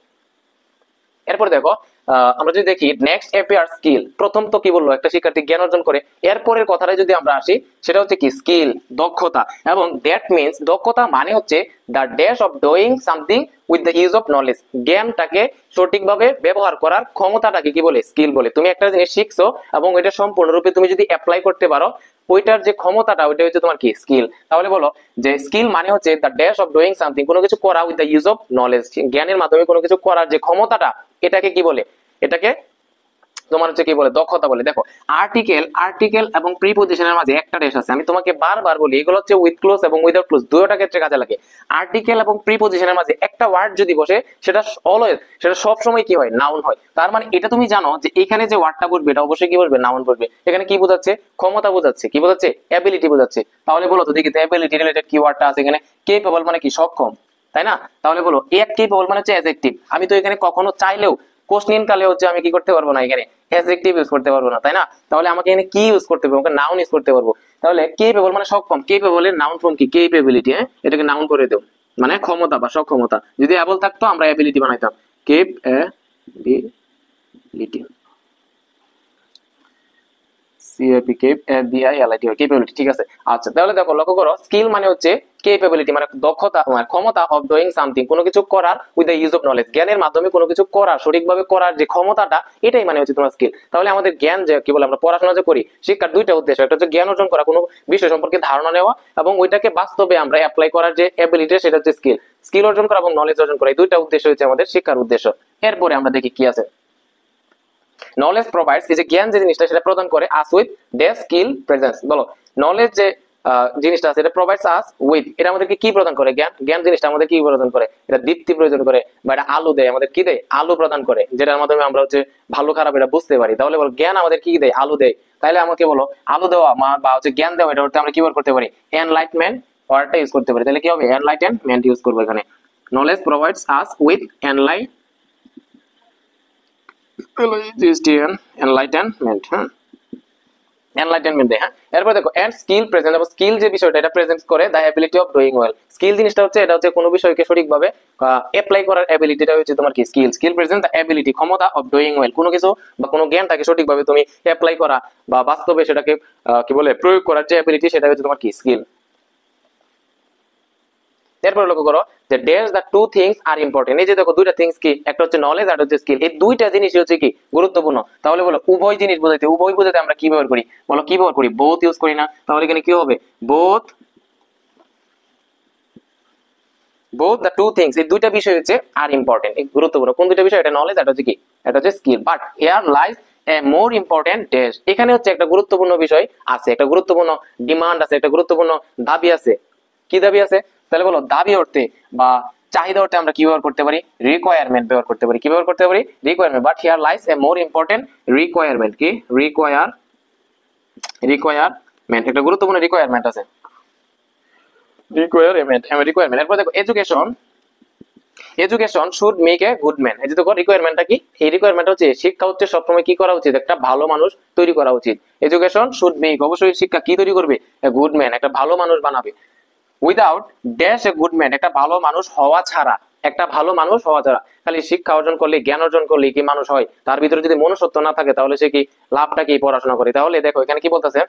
এরপর দেখো আমরা যদি দেখি নেক্সট অ্যাপিয়ার স্কিল, প্রথম তো কি বললো একটা শিক্ষার্থী জ্ঞান অর্জন করে, এরপরের কথাটা যদি আমরা আসি সেটা হচ্ছে কি স্কিল, দক্ষতা। এবং দ্যাট মিন্স দক্ষতা মানে হচ্ছে the dash of doing something with the use of knowledge, জ্ঞানটাকে সঠিকভাবে ব্যবহার করার ক্ষমতাটাকে কি বলে, স্কিল বলে। তুমি একটা জিনিস শিখছো এবং এটা সম্পূর্ণরূপে তুমি যদি অ্যাপ্লাই করতে পারো, ওইটার যে ক্ষমতাটা ওইটা হচ্ছে তোমার কি স্কিল। তাহলে বলো যে স্কিল মানে হচ্ছে the dash of doing something, কোনো কিছু করা with the use of knowledge, জ্ঞানের মাধ্যমে কোনো কিছু করার যে ক্ষমতাটা, এটাকে কি বলে, এটাকে তোমার হচ্ছে কি বলে, দক্ষতা বলে। দেখো আর্টিকেল এবং প্রিপজিশনের মাঝে একটা ড্যাশ আছে, আমি তোমাকে বারবার বলি এগুলো হচ্ছে উইথ ক্লোজ এবং উইদাউট ক্লোজ দুটোটা ক্ষেত্রে কাজে লাগে। আর্টিকেল এবং প্রিপজিশনের মাঝে একটা ওয়ার্ড যদি বসে সেটা অলওয়েজ, সেটা সব সময় কি হয়, নাউন হয়। তার মানে এটা তুমি জানো যে এখানে যে ওয়ার্ডটা বসবে এটা অবশ্যই কি বসবে, নাউন বসবে। এখানে কি বোঝাচ্ছে, ক্ষমতা বোঝাচ্ছে, কি বোঝাচ্ছে, অ্যাবিলিটি বোঝাচ্ছে। তাহলে বলো তো দেখি অ্যাবিলিটি রিলেটেড কি ওয়ার্ডটা আছে এখানে, কেপেবল মানে কি সক্ষম, তাই না? তাহলে বলো এক কেপেবল মানে হচ্ছে অ্যাডজেক্টিভ, আমি তো এখানে কখনো চাইলেও কোশ্চেন কালে হচ্ছে আমি কি করতে পারবো না, এখানে অ্যাডজেক্টিভ ইউজ করতে পারবো না, তাই না? তাহলে আমাকে এখানে কি ইউজ করতে হবে, আমাকে নাউন ইউজ করতে পারবো। তাহলে কেপেবল মানে সক্ষম, কেপেবল এর নাউন ফর্ম কি, কেপেবিলিটি, হ্যাঁ, এটাকে নাউন করে দেও, মানে ক্ষমতা বা সক্ষমতা। যদি অ্যাবল থাকতো আমরা অ্যাবিলিটি বানাইতাম, কেপএবিলিটি, ক্যাপাবিলিটি, ঠিক আছে। আচ্ছা তাহলে দেখো লক্ষ্য করো স্কিল মানে হচ্ছে ক্যাপাবিলিটি মানে দক্ষতা, মানে ক্ষমতা, অফ ডুইং সামথিং কোনো কিছু করার with the use of knowledge, জ্ঞানের মাধ্যমে কোনো কিছু করার, সঠিকভাবে করার যে ক্ষমতাটা, এটাই মানে হচ্ছে তোমার স্কিল। তাহলে আমাদের জ্ঞান যে কি বলে, আমরা পড়াশোনা যে করি, শিক্ষার দুইটা উদ্দেশ্য, একটা হচ্ছে জ্ঞান অর্জন করা, কোনো বিষয় সম্পর্কে ধারণা নেওয়া, এবং ওইটাকে বাস্তবে আমরা অ্যাপ্লাই করার যে অ্যাবিলিটি সেটা হচ্ছে স্কিল। স্কিল অর্জন করা এবং নলেজ অর্জন করা, এই দুইটা উদ্দেশ্য হচ্ছে আমাদের শিক্ষার উদ্দেশ্য। এরপরে আমরা দেখি কি আছে, নলেজ প্রোভাইডস, এই যে জ্ঞান যে জিনিসটা সেটা প্রদান করে us with the skill presence. বলো নলেজ যে জিনিসটা আছে এটা প্রোভাইডস আস উইথ, এটা আমাদেরকে কি প্রদান করে, জ্ঞান জিনিসটা আমাদের কি প্রদান করে, এটা দীপ্তি প্রয়োজন করে, বা এটা আলো দেয়, আমাদের কি দেয়, আলো প্রদান করে, যেটার মাধ্যমে আমরা হচ্ছে ভালো খারাপ এটা বুঝতে পারি। তাহলে বল জ্ঞান আমাদের কি দেয়, আলো দেয়। তাহলে আমাকে বলো আলো দেওয়া বা হচ্ছে জ্ঞান দেওয়া, এটা আমরা কি করতে পারি, এনলাইটমেন্ট ওয়ার্ডটা ইউজ করতে পারি। তাহলে কি হবে, এনলাইটেনমেন্ট ইউজ করবো এখানে। Knowledge provides us with enlightenment, হ্যাঁ, এনলাইটেনমেন্ট দেয়, হ্যাঁ। এরপর দেখো এন্ড স্কিল প্রেজেন্ট, এবং স্কিল যে বিষয়টা এটা প্রেজেন্ট করে the ability of doing well. Skill জিনিসটা হচ্ছে এটা হচ্ছে কোনো বিষয়কে সঠিকভাবে অ্যাপ্লাই করার অ্যাবিলিটিটা হচ্ছে তোমার কি স্কিল প্রেজেন্ট দ্য অ্যাবিলিটি, ক্ষমতা অফ ডুইং ওয়েল, কোনো কিছু বা কোনো জ্ঞানটাকে সঠিকভাবে তুমি অ্যাপ্লাই করা বা বাস্তবে সেটাকে কি বলে প্রয়োগ করার যে অ্যাবিলিটি, সেটা হচ্ছে তোমার কি স্কিল। এরপর লক্ষ্য করো যে dash the two things are important, এই যে দেখো দুইটা থিংস কি, একটা হচ্ছে নলেজ আর হচ্ছে স্কিল, এই দুইটা জিনিস হচ্ছে কি গুরুত্বপূর্ণ। তাহলে বলো উভয় জিনিস বোঝাইতে, উভয় বোঝাতে আমরা কি ব্যবহার করি, বলো কি ব্যবহার করি, বোথ ইউজ করি না? তাহলে এখানে কি হবে, বোথ দ্য টু থিংস, এই দুইটা বিষয় হচ্ছে আর ইম্পর্টেন্ট, গুরুত্বপূর্ণ। কোন দুইটা বিষয়, এটা নলেজ আর হচ্ছে কি, এটা হচ্ছে skill. But here lies A more important dash, এখানে হচ্ছে একটা গুরুত্বপূর্ণ বিষয় আছে, একটা গুরুত্বপূর্ণ ডিমান্ড আছে, একটা গুরুত্বপূর্ণ দাবি আছে। কি দাবি আছে? তাহলে বলো দাবি অর্থে বা চাহিদা অর্থে আমরা কি ব্যবহার করতে পারি, রিকোয়ারমেন্ট ব্যবহার করতে পারি। কি ব্যবহার করতে পারি, requirement. But here lies A more important requirement, কি রিকোয়ারমেন্ট, একটা গুরুত্বপূর্ণ রিকোয়ারমেন্ট আছে। Requirement requirement. এরপর দেখো education, education should make a good man. এই যে দেখো রিকোয়ারমেন্টটা কি, এই রিকোয়ারমেন্ট হচ্ছে শিক্ষা হচ্ছে সবসময় কি করা উচিত, একটা ভালো মানুষ তৈরি করা উচিত। এডুকেশন শুড মেক, অবশ্যই শিক্ষা কি তৈরি করবে, এ গুড ম্যান, একটা ভালো মানুষ বানাবে। Without dash a good man, একটা ভালো মানুষ হওয়া ছাড়া, একটা ভালো মানুষ হওয়া ছাড়া, খালি শিক্ষা অর্জন করলে জ্ঞান অর্জন করলে কি মানুষ হয়, তার ভিতরে যদি মনুষ্যত্ব না থাকে তাহলে সে কি লাভটা কি পড়াশোনা করে। তাহলে দেখো এখানে কি বলতেছে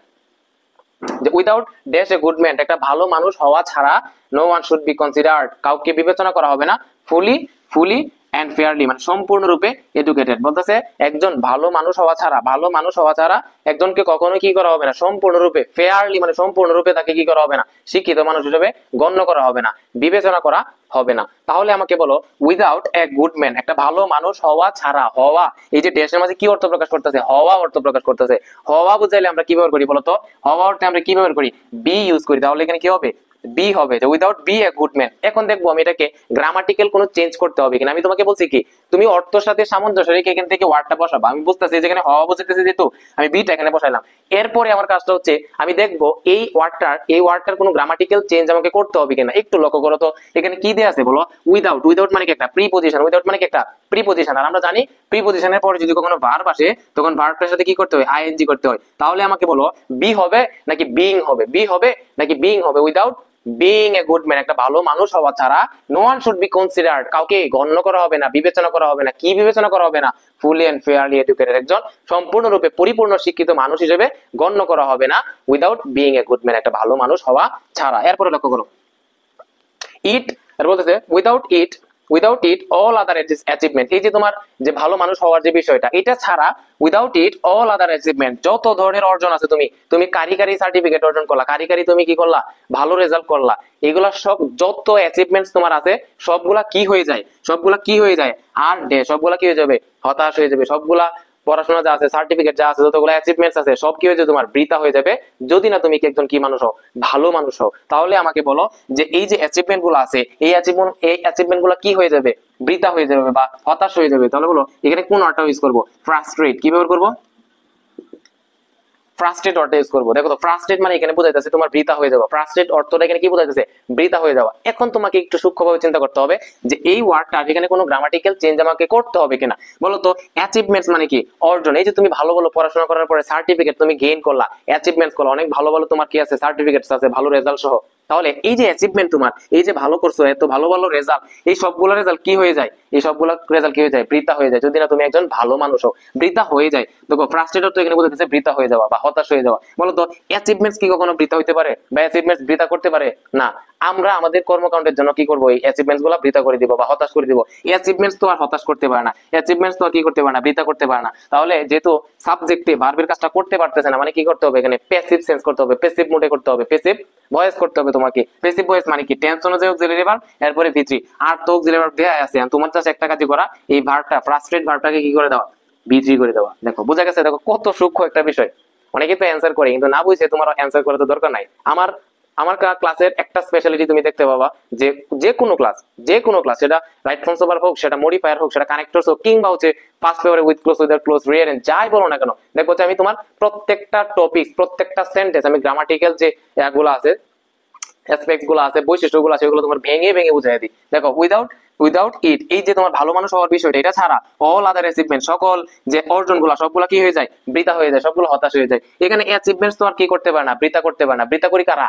যে without dash a good man, একটা ভালো মানুষ হওয়া ছাড়া no one should be considered, কাউকে বিবেচনা করা হবে না ফুলি ফুলি এন্ড ফেয়ারলি, মানে সম্পূর্ণরূপে এডুকেটেড। বলতেছে একজন ভালো মানুষ হওয়া ছাড়া, ভালো মানুষ হওয়া ছাড়া একজনকে কখনো কি করা হবে না, সম্পূর্ণরূপে ফেয়ারলি, মানে সম্পূর্ণরূপে তাকে কি করা হবে না, শিক্ষিত মানুষ হিসেবে গণ্য করা হবে না, বিবেচনা করা হবে না। তাহলে আমাকে বলো উইদাউট এ গুড ম্যান, একটা ভালো মানুষ হওয়া ছাড়া, হওয়া এই যে ড্যাশের মাঝে কি অর্থ প্রকাশ করতেছে, হওয়া অর্থ প্রকাশ করতেছে। হওয়া বুঝাইলে আমরা কি ব্যবহার করি বলতো, হওয়া অর্থে আমরা কি ব্যবহার করি, বি ইউজ করি। তাহলে এখানে কি হবে, বি হবে, without be a good man. এখন দেখবো আমি এটাকে গ্রামাটিক্যাল কোনো চেঞ্জ করতে হবে কিনা। আমি তোমাকে বলছি কি তুমি অর্থের সাথে সামঞ্জস্য রেখে এখান থেকে ওয়ার্ডটা বসাবো। আমি বুঝতেছি যেখানে হওয়া বুঝতেছি যেহেতু আমি বিটা এখানে বসাইলাম। এরপরে আমার কাজটা হচ্ছে আমি দেখবো এই ওয়ার্ডটার কোনো গ্রামাটিক্যাল চেঞ্জ আমাকে করতে হবে কিনা। একটু লক্ষ্য করো তো এখানে কি দেয়া আছে বলো, উইদাউট, উইদাউট মানে কি একটা প্রিপজিশন, উইদাউট মানে কি একটা প্রিপজিশন। আর আমরা জানি প্রিপজিশনের পরে যদি কখনো ভার্ব আসে তখন ভার্বটার সাথে কি করতে হয়, আইএনজি করতে হয়। তাহলে আমাকে বলো বি হবে নাকি বিং হবে, বি হবে নাকি বিং হবে। Without being a good man, একটা ভালো মানুষ হওয়া ছাড়া no one should be considered, কাউকে গণ্য করা হবে না, বিবেচনা করা হবে না, কি বিবেচনা করা হবে না, ফুলি এন্ড ফেয়ারলি এডুকেটেড, একজন সম্পূর্ণরূপে পরিপূর্ণ শিক্ষিত মানুষ হিসেবে গণ্য করা হবে না without being a good man, একটা ভালো মানুষ হওয়া ছাড়া। এরপরে লক্ষ্য করো ইট, আর বলতেছে without it all other achievement, এই যে তোমার যে ভালো মানুষ হওয়ার যে বিষয়টা, এটা ছাড়া without it all other achievement, যত ধরনের অর্জন আছে, তুমি কারিগরি সার্টিফিকেট অর্জন করলা, কারিগরি তুমি কি করলা, ভালো রেজাল্ট করলা, এগুলা সব যত অ্যাচিভমেন্টস তোমার আছে সবগুলা কি হয়ে যায়, সবগুলা কি হয়ে যায়, আর সবগুলা কি হয়ে যাবে, হতাশ হয়ে যাবে। সবগুলা পড়াশোনা যা আছে, সার্টিফিকেট যা আছে, যতগুলো অ্যাচিভমেন্টস আছে সব কি হয়ে যাবে, তোমার বৃথা হয়ে যাবে যদি না তুমি কি একজন কি মানুষ হও, ভালো মানুষ হও। তাহলে আমাকে বলো যে এই যে অ্যাচিভমেন্ট গুলো আছে, এই অ্যাচিভমেন্ট গুলো কি হয়ে যাবে, বৃথা হয়ে যাবে বা হতাশ হয়ে যাবে। তাহলে বলো এখানে কোন অর্থ ইউজ করবো, ফ্রাস্ট্রেট, কি ব্যবহার করবো, ফ্রাস্ট্রেট অর্থ ইউজ করবো। দেখো তো ফ্রাস্ট্রেট মানে এখানে বোঝাইতেছে তোমার বৃথা হয়ে যাওয়া, ফ্রাস্ট্রেট অর্থটা এখানে কি বোঝাইতেছে, বৃথা হয়ে যাওয়া। এখন তোমাকে একটু সূক্ষ্মভাবে চিন্তা করতে হবে যে এই ওয়ার্ডটা এখানে কোনো গ্রামাটিক্যাল চেঞ্জ আমাকে করতে হবে কিনা। বলো তো অ্যাচিভমেন্টস মানে কি, অর্জন। এই যে তুমি ভালো ভালো পড়াশোনা করার পরে সার্টিফিকেট তুমি গেইন করলা, অ্যাচিভমেন্টস করলা, অনেক ভালো ভালো তোমার কি আছে, সার্টিফিকেটস আছে, ভালো রেজাল্ট সহ। তাহলে এই যে অ্যাচিভমেন্ট তোমার, এই যে ভালো করছো, এত ভালো ভালো রেজাল্ট, এই সবগুলো রেজাল্ট কি হয়ে যায়, এই সবগুলো রেজাল্ট কি হয়ে যায়, বৃথা হয়ে যায় যদি না তুমি একজন ভালো মানুষ হও, বৃথা হয়ে যায়। দেখো ফ্রাস্ট্রেটেড তো এখানে বোঝাচ্ছে বৃথা হয়ে যাওয়া বা হতাশ হয়ে যাওয়া। বলতো অ্যাচিভমেন্টস কি কখনো বৃথা হইতে পারে বা অ্যাচিভমেন্টস বৃথা করতে পারে না। আমরা আমাদের কর্মকাণ্ডের জন্য কি করবো, এই অ্যাচিভমেন্টস গুলো বৃথা করে দিব বা হতাশ করে দিব। অ্যাচিভমেন্টস তো আর হতাশ করতে পারে না, অ্যাচিভমেন্টস তো আর কি করতে পারে না, বৃথা করতে পারে না। তাহলে যেহেতু সাবজেক্টে ভার্বের কাজটা করতে পারতেছে না, মানে কি করতে হবে, এখানে প্যাসিভ সেন্স করতে হবে, প্যাসিভ মোডে করতে হবে, প্যাসিভ ভয়েস করতে হবে তোমাকে। প্যাসিভ ভয়েস মানে কি, টেন্স অনুযায়ী অক্সিলারি ভার্ব, এরপরে ভিত্রি, আর তো অক্সিলারি ভার্ব দেয়া আছে, তোমার চাষ একটা কাজই করা, এই ভার্বটা ফ্রাস্ট্রেট ভার্বটাকে কি করে দেওয়া, ভিত্রি করে দেওয়া। দেখো বোঝা গেছে, দেখো কত সূক্ষ্ম একটা বিষয়। অনেকে তো অ্যান্সার করে কিন্তু না বুঝে তোমার অ্যান্সার করার তো দরকার নাই। আমার ক্লাসের একটা স্পেশালিটি তুমি দেখতে পাবা যে যে কোনো ক্লাস সেটা রাইট ফ্রম সুপার হোক, সেটা মডিফায়ার হোক, সেটা কানেক্টরস হোক, কিংবা হচ্ছে পাস্ট পেপারে উইথ ক্লোজ, উইদাউট ক্লোজ, রিয়ারেন্ট, যাই বলো না কেন, দেখো আমি তোমার প্রত্যেকটা টপিক, প্রত্যেকটা সেন্টেন্স আমি গ্রামাটিক্যাল যে গুলো আছে, অ্যাসপেক্টস গুলো আছে, বৈশিষ্ট্যগুলো আছে, ওগুলো তোমার ভেঙে ভেঙে বুঝাই দিই। দেখো উইদাউট ইট, এই যে তোমার ভালো মানুষ হওয়ার বিষয়টা, এটা ছাড়া অল আদার অ্যাচিভমেন্ট, সকল যে অর্জনগুলো সবগুলো কি হয়ে যায়, বৃথা হয়ে যায়, সবগুলো হতাশ হয়ে যায়। এখানে অ্যাচিভমেন্টস তো আর কি করতে পারে না, বৃথা করতে পারে না। বৃথা করি কারা,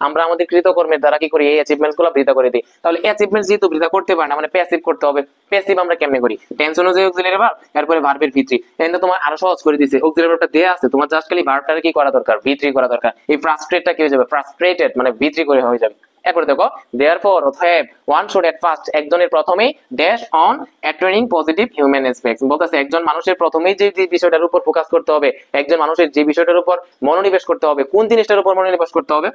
আমরা আমাদের কৃতকর্মের দ্বারা কি করি, এই অ্যাচিভমেন্টস গুলো বৃথা করে দিই। তাহলে অ্যাচিভমেন্টস যেহেতু বৃথা করতে পারে না, মানে প্যাসিভ করতে হবে। প্যাসিভ আমরা কেমনে করি, টেন্স অনুযায়ী অক্সিলারি ভার্ব, এরপরে ভার্বের ভিত্রি। এখানে তোমার আরো সহজ করে দিয়েছে, অক্সিলারি ভার্বটা দেয়া আছে, তোমার জাস্ট খালি ভার্বটার কি করা দরকার, ভিত্রি করা দরকার। এই ফ্রাস্ট্রেটটা কি হয়ে যাবে, ফ্রাস্ট্রেটেড মানে ভিত্রি করে হয়ে যাবে। এরপরে দেখো therefore অতএব one should at first, একজনের প্রথমেই dash on attaining positive human aspects, বলতেছে একজন মানুষের প্রথমেই যে বিষয়টার উপর ফোকাস করতে হবে, একজন মানুষের যে বিষয়টার উপর মনোনিবেশ করতে হবে, কোন জিনিসটার উপর মনোনিবেশ করতে হবে,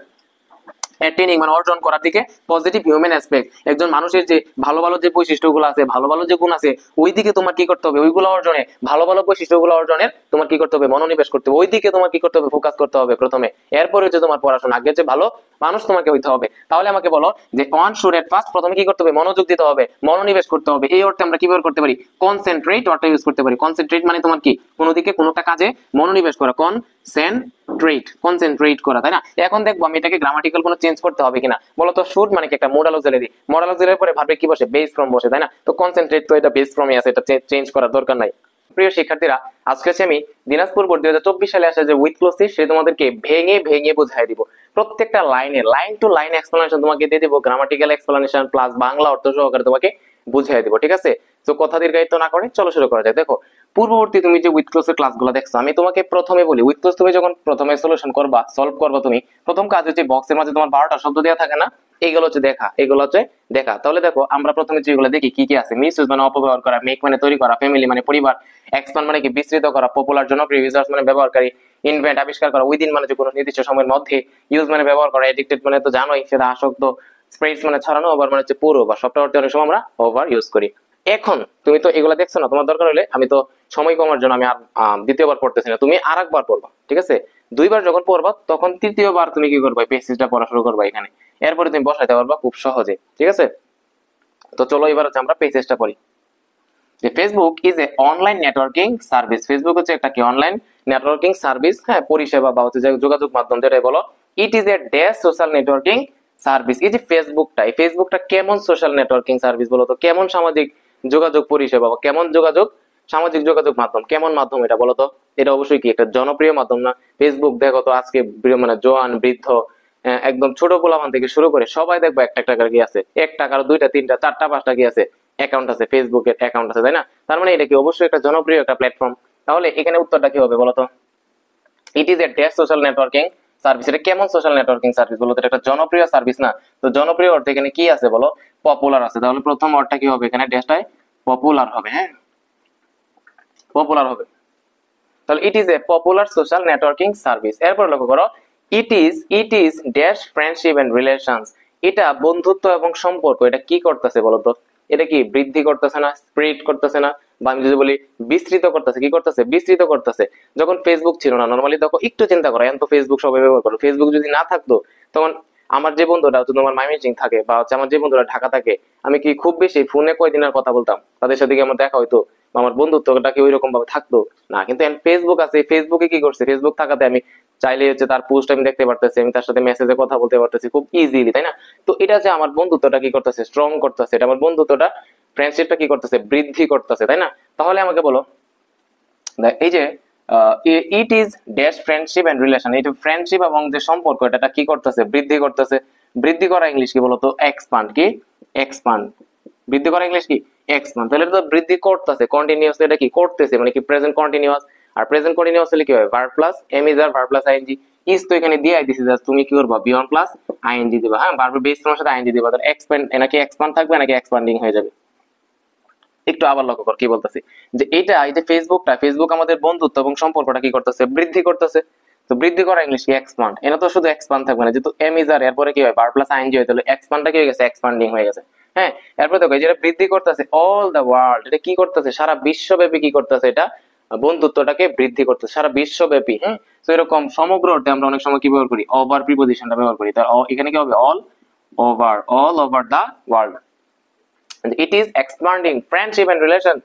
অ্যাটেনিং মানে অর্জন করার দিকে, পজিটিভ হিউম্যান অ্যাসপেক্ট, একজন মানুষের যে ভালো ভালো যে বৈশিষ্ট্যগুলো আছে, ভালো ভালো যে গুণ আছে, ওই দিকে তোমার কি করতে হবে, ওইগুলো অর্জনে, ভালো ভালো বৈশিষ্ট্যগুলো অর্জনের তোমার কি করতে হবে, মনোনিবেশ করতে হবে, ওই দিকে তোমার কি করতে হবে, ফোকাস করতে হবে প্রথমে। এরপরে হচ্ছে তোমার পড়াশোনা, আগে হচ্ছে ভালো মানুষ তোমাকে হইতে হবে। তাহলে আমাকে বলো যে ওয়ান শুড এট ফার্স্ট, প্রথমে কি করতে হবে? মনোযোগ দিতে হবে, মনোনিবেশ করতে হবে। এই অর্থে আমরা কি ব্যবহার করতে পারি? কনসেন্ট্রেট ওয়ার্ডটা ইউজ করতে পারি। কনসেন্ট্রেট মানে তোমার কি, কোনো দিকে কোনো একটা কাজে মনোনিবেশ করা, কনসেন্ট্রেট করা, তাই না? এখন দেখবো আমি এটাকে গ্রামাটিক্যাল কোনো চেঞ্জ করতে হবে কিনা। বলো তো শুড মানে কি একটা মোডাল অক্সিলারি, মোডাল অক্সিলারির পরে ভার্বে কি বসে? বেস ফর্ম বসে, তাই না? তো কনসেন্ট্রেট তো এটা বেস ফর্মই আছে, এটা চেঞ্জ করার দরকার নাই। প্রিয় শিক্ষার্থীরা, আজকে আমি দিনাজপুর বোর্ড 2024 সালে আসা যে উইথ ক্লোজ সে তোমাদেরকে ভেঙে ভেঙে বোঝাই দিব। প্রত্যেকটা লাইনে লাইন টু লাইন এক্সপ্লেনেশন তোমাকে দিয়ে দিব, গ্রামাটিক্যাল এক্সপ্লেনেশন প্লাস বাংলা অর্থ সহকারে তোমাকে বুঝিয়ে দিব, ঠিক আছে? তো কথা দীর্ঘায়িত না করে চলো শুরু করা যায়। দেখো পূর্ববর্তী তুমি যে উইথ ক্লোজ এর ক্লাসগুলো দেখছো, আমি তোমাকে প্রথমে বলি উইথ ক্লোজ তুমি যখন প্রথমে সলিউশন করবা, সলভ করবা, তুমি প্রথম কাজ হচ্ছে বক্সের মাঝে তোমার 12টা শব্দ দেওয়া থাকে না, এইগুলো হচ্ছে দেখা, এগুলো হচ্ছে দেখা। তাহলে দেখো আমরা প্রথমে যেগুলো দেখি কি কি আছে। মিস ইউজ মানে অপব্যবহার করা, মেক মানে তৈরি করা, ফ্যামিলি মানে পরিবার, এক্সপান্ড মানে কি বিস্তৃত করা, পপুলার জনপ্রিয়, ইউজার্স মানে ব্যবহারকারী, ইনভেন্ট আবিষ্কার করা, উইদিন মানে যে কোনো নির্দিষ্ট সময়ের মধ্যে, ইউজ মানে ব্যবহার করা, এডিক্টেড মানে তো জানোই সেটা আসক্ত, স্প্রেডস মানে ছড়ানো, ওভার মানে হচ্ছে পুরো বা সবটা অর্থে অনেক সময় আমরা ওভার ইউজ করি। এখন তুমি তো এগুলা দেখছো না, তোমার দরকার হলে আমি তো সময় কমার জন্য আমি আর দ্বিতীয়বার পড়তেছি না, তুমি আর একবার পড়বা, ঠিক আছে? দুইবার যখন পড়বা তখন তৃতীয়বার তুমি কি করবা? পেজটা পড়া শুরু করবা এখানে, এরপরে তুমি বসাইতে পারবা খুব সহজে, ঠিক আছে? তো চলো এবার হচ্ছে আমরা পেজটা পড়ি। যে Facebook is a online networking service. Facebook হচ্ছে একটা কি? অনলাইন নেটওয়ার্কিং সার্ভিস, হ্যাঁ, পরিষেবা বা হচ্ছে যোগাযোগ মাধ্যম, যেটাই বলো। ইট is a dash social networking service. এই যে ফেসবুকটা, এই ফেসবুকটা কেমন সোশ্যাল নেটওয়ার্কিং সার্ভিস বলো তো? কেমন সামাজিক যোগাযোগ পরিষেবা বা কেমন সামাজিক যোগাযোগ মাধ্যম, কেমন মাধ্যম এটা বলো তো? এটা অবশ্যই কি একটা জনপ্রিয় মাধ্যম না? ফেসবুক দেখো তো আজকে মানে জোয়ান বৃদ্ধ একদম ছোট পোলাপান থেকে শুরু করে সবাই দেখবো একটা একটা করে কি আছে, 1 টাকার 2টা 3টা 4টা 5টা কি আছে, অ্যাকাউন্ট আছে, ফেসবুকের অ্যাকাউন্ট আছে, তাই না? তার মানে এটা কি অবশ্যই একটা জনপ্রিয় একটা প্ল্যাটফর্ম। তাহলে এখানে উত্তরটা কি হবে বলতো? ইট is a dash social networking service. এটা কেমন সোশ্যাল নেটওয়ার্কিং সার্ভিস বলতো? এটা একটা জনপ্রিয় সার্ভিস না? তো জনপ্রিয় অর্থে এখানে কি আছে বলো? পপুলার আছে। তাহলে প্রথম অর্থটা কি হবে এখানে? ড্যাশটাই পপুলার হবে, হ্যাঁ, পপুলার হবে। তাহলে it is a popular social networking service. এরপর লক্ষ্য করো, it is dash friendship and relations. এটা বন্ধুত্ব এবং সম্পর্ক, এটা কি করতেছে বলতো? এটা কি বৃদ্ধি করতেছে না? স্প্রেড করতেছে না? বা আমি যদি বলি বিস্তৃত করতেছে, কি করতেছে? বিস্তৃত করতেছে। যখন ফেসবুক ছিল না, নরমালি দেখো একটু চিন্তা করো, এখন তো ফেসবুক সবাই ব্যবহার করো, ফেসবুক যদি না থাকতো তখন আমার যে বন্ধুরা হচ্ছে তোমার ময়মনসিংহ থাকে বা হচ্ছে আমার যে বন্ধুরা ঢাকা থাকে, আমি কি খুব বেশি ফোনে কয়দিনের কথা বলতাম? তাদের সাথে কি আমার দেখা হইতো? বা আমার বন্ধুত্বটা কি ওইরকম ভাবে থাকতো? না। কিন্তু ফেসবুক আছে, ফেসবুকে কি করছে? ফেসবুক থাকাতে আমি চাইলে হচ্ছে তার পোস্ট আমি দেখতে পারতেছি, আমি তার সাথে মেসেজে কথা বলতে পারতেছি খুব ইজিলি, তাই না? তো এটা যে আমার বন্ধুত্বটা কি করতেছে? স্ট্রং করতেছে। এটা আমার বন্ধুত্বটা, ফ্রেন্ডশিপটা কি করতেছে? বৃদ্ধি করতেছে, তাই না? তাহলে আমাকে বলো, এই যে it is dash friendship and relation, এটা ফ্রেন্ডশিপ এবং যে সম্পর্ক এটা কি করতেছে? বৃদ্ধি করতেছে। বৃদ্ধি করা ইংলিশ কি বলতো? এক্সপান্ড। কি? এক্সপান্ড। বৃদ্ধি করা ইংলিশ কি? এক্সপান্ড। তাহলে এটা তো বৃদ্ধি করতেছে কন্টিনিউয়াসলি, এটা কি করতেছে মানে কি প্রেজেন্ট কন্টিনিউয়াস। আর প্রেজেন্ট কন্টিনিউয়াস হলে কি হবে? Verb plus am is are verb plus ING. Is তো এখানে দিয়ে দিছি, জাস্ট তুমি কি করবা? বি ওয়ান প্লাস আইএনজি দিবা, হ্যাঁ, ভার্বের বেস ফর্মের সাথে আইএনজি দিবা। তাহলে এক্সপ্যান্ড, নাকি এক্সপান্ড থাকবে নাকি এক্সপান্ডিং হয়ে যাবে। একটু আবার লক্ষ্য কর কি বলতেছি, যে এটা এই যে ফেসবুক আমাদের বন্ধুত্ব এবং সম্পর্কটা কি করতেছে? বৃদ্ধি করতেছে। তো বৃদ্ধি করা ইংলিশ কি? এক্সপান্ড। এটা তো শুধু এক্সপান্ড থাকবে না, যেহেতু এম ইজ আর এরপরে কি হয়? ভার্ব প্লাস আইএনজি হয়, তাহলে এক্সপান্ডটা কি হয়ে গেছে? এক্সপান্ডিং হয়ে গেছে, হ্যাঁ। এরপর দেখো যেটা বৃদ্ধি করতেছে, অল দ্য ওয়ার্ল্ড, এটা কি করতেছে? সারা বিশ্বব্যাপী কি করতেছে? এটা বন্ধুত্বটাকে বৃদ্ধি করতেছে সারা বিশ্বব্যাপী, হ্যাঁ। তো এরকম সমগ্র অর্থে আমরা অনেক সময় কি ব্যবহার করি? ওভার প্রিপজিশনটা ব্যবহার করি। তার এখানে কি হবে? All over the world. It is expanding friendship and relation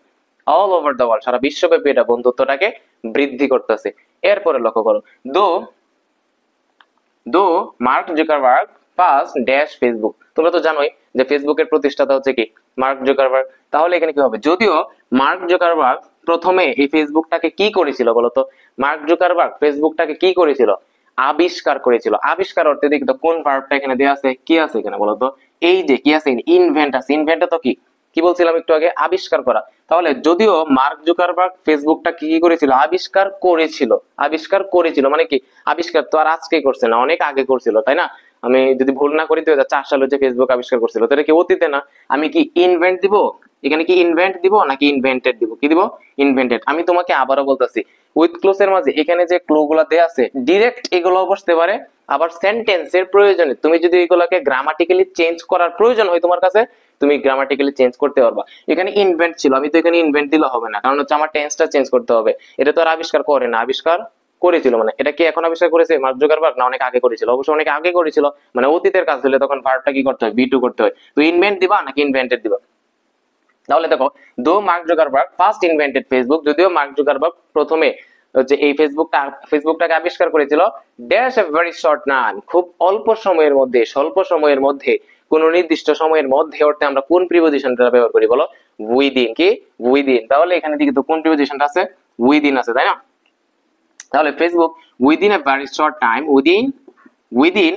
all over the world. সারা বিশ্বব্যাপী এটা বন্ধুত্বটাকে বৃদ্ধি করতেছে। এরপরে লক্ষ্য করো, though Mark Zuckerberg first dash Facebook. তোমরা তো জানোই যে ফেসবুকের প্রতিষ্ঠাতা হচ্ছে কি? Mark Zuckerberg. তাহলে এখানে কি হবে? যদিও মার্ক জুকারবার্গ প্রথমে এই ফেসবুকটাকে কি করেছিল বলতো? মার্ক জুকারবার্গ ফেসবুকটাকে কি করেছিল? আবিষ্কার করেছিল। আবিষ্কার অর্থে দেখি তো কোন ভার্বটা এখানে দেওয়া আছে? কি আছে এখানে বলতো? এই যে কি আছে? ইনভেন্ট আছে। ইনভেন্ট তো কি কি বলছিলাম একটু আগে? আবিষ্কার করা। তাহলে যদিও মার্ক জুকারবার্গ ফেসবুকটা কি কি করেছিল? আবিষ্কার করেছিল মানে কি? আবিষ্কার তো আর আজকে করছে না, অনেক আগে করছিল, তাই না? আমি যদি ভুল না করি 2004 সালে যে ফেসবুক আবিষ্কার করছিল, তো এটা কি অতীতে না? আমি কি ইনভেন্ট দিব এখানে? কি ইনভেন্ট দিব নাকি ইনভেন্টেড দিব? কি দিব? ইনভেন্টেড। আমি তোমাকে আবারও বলতেছি, উইথ ক্লোজ এর মাঝে এখানে যে ক্লু গুলা দেয়া আছে ডিরেক্ট এগুলো বসতে পারে, আবার সেন্টেন্সের প্রয়োজনে তুমি যদি এগুলোকে গ্রামাটিক্যালি চেঞ্জ করার প্রয়োজন হয় তোমার কাছে, তুমি গ্রামাটিক্যালি চেঞ্জ করতে পারবা। এখানে ইনভেন্ট ছিল, আমি তো এখানে ইনভেন্ট দিলে হবে না, কারণ হচ্ছে আমার টেন্সটা চেঞ্জ করতে হবে। এটা তো আর আবিষ্কার করে না, আবিষ্কার করেছিল, মানে এটা কি এখন আবিষ্কার করেছে মার্ক জুকারবার্গ, না অনেক আগে করেছিল? অবশ্যই অনেক আগে করেছিল, মানে অতীতের কাজ হলে তখন ভার্বটা কি করতে হয়, বি টু করতে হয়। তো ইনভেন্ট দিবা নাকি ইনভেন্টেড দিবা? তাহলে দেখো, দো Mark Zuckerberg first invented Facebook, যদিও মার্ক জুকারবার্গ প্রথমে হচ্ছে এই ফেসবুকটাকে আবিষ্কার করেছিল, dash a very short time, খুব অল্প সময়ের মধ্যে, স্বল্প সময়ের মধ্যে, কোন নির্দিষ্ট সময়ের মধ্যে অর্থে আমরা কোন প্রিপোজিশনটা ব্যবহার করি বলো? উইদিন। কি উইদিন? তাহলে এখানে দিকে তো কোন প্রিপোজিশনটা আছে? উইদিন আছে, তাই না? তাহলে Facebook within a very short time, within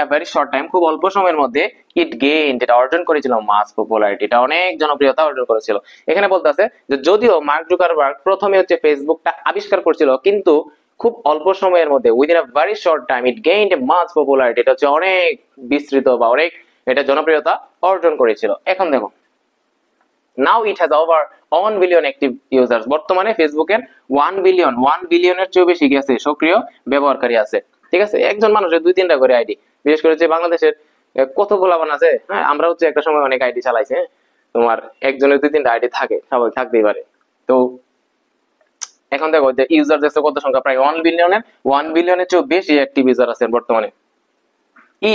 a very short time, খুব অল্প সময়ের মধ্যে, ইট গেইনড, এটা অর্জন করেছিল মাস পপুলারিটি, এটা অনেক জনপ্রিয়তা অর্জন করেছিল। এখানে বলতেছে যে যদিও মার্ক জুকারবার্গ প্রথমে হচ্ছে ফেসবুকটা আবিষ্কার করছিল, কিন্তু খুব অল্প সময়ের মধ্যে, within a very short time, it gained mass popularity, এটা হচ্ছে অনেক বিস্তৃত বা অনেক এটা জনপ্রিয়তা অর্জন করেছিল। এখন দেখো, now it has over 1 billion active users, বর্তমানে ফেসবুকের 1 বিলিয়নের চেয়ে বেশি গেছে সক্রিয় ব্যবহারকারী আছে। ঠিক আছে, একজন মানুষের 2-3টা করে আইডি, বিশেষ করে যে বাংলাদেশের কতগুলো বান আছে, হ্যাঁ আমরা হচ্ছে একটা সময় অনেক আইডি চালাইছে, হ্যাঁ তোমার একজনের 2-3টা আইডি থাকে, স্বাভাবিক থাকতেই পারে। তো এখন দেখো যে ইউজার দেখছো কত সংখ্যা, প্রায় 1 বিলিয়নের চেয়ে বেশি অ্যাক্টিভ ইউজার আছে বর্তমানে।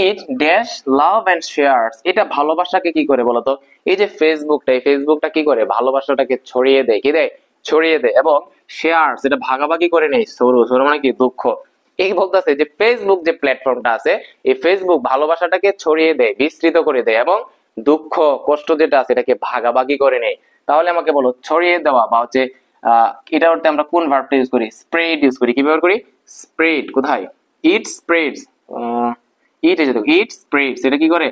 It dash love and shares, এটা ভালোবাসাকে কি করে বলতো? এই যে ফেসবুকটা কি করে ভালোবাসাটাকে ছড়িয়ে দেয়, কি দেয়? ছড়িয়ে দেয়। এবং শেয়ারস, এটা ভাগাভাগি করে নেই, সরু মানে কি দুঃখ। এই বলতেছে যে ফেসবুক যে প্ল্যাটফর্মটা আছে, এই ফেসবুক ভালোবাসাটাকে ছড়িয়ে দেয়, বিস্তৃত করে দেয়, এবং দুঃখ কষ্ট যেটা আছে এটাকে ভাগাভাগি করে নেয়। তাহলে আমাকে বলো, ছড়িয়ে দেওয়া বা হচ্ছে এটা করতে আমরা কোন ভার্বটা ইউজ করি? স্প্রেড ইউজ করি। কি ব্যবহার করি? স্প্রেড। কোথায়? ইট স্প্রেডস, ইট এসে দেখো, ইট স্প্রেডস, এটা কি করে?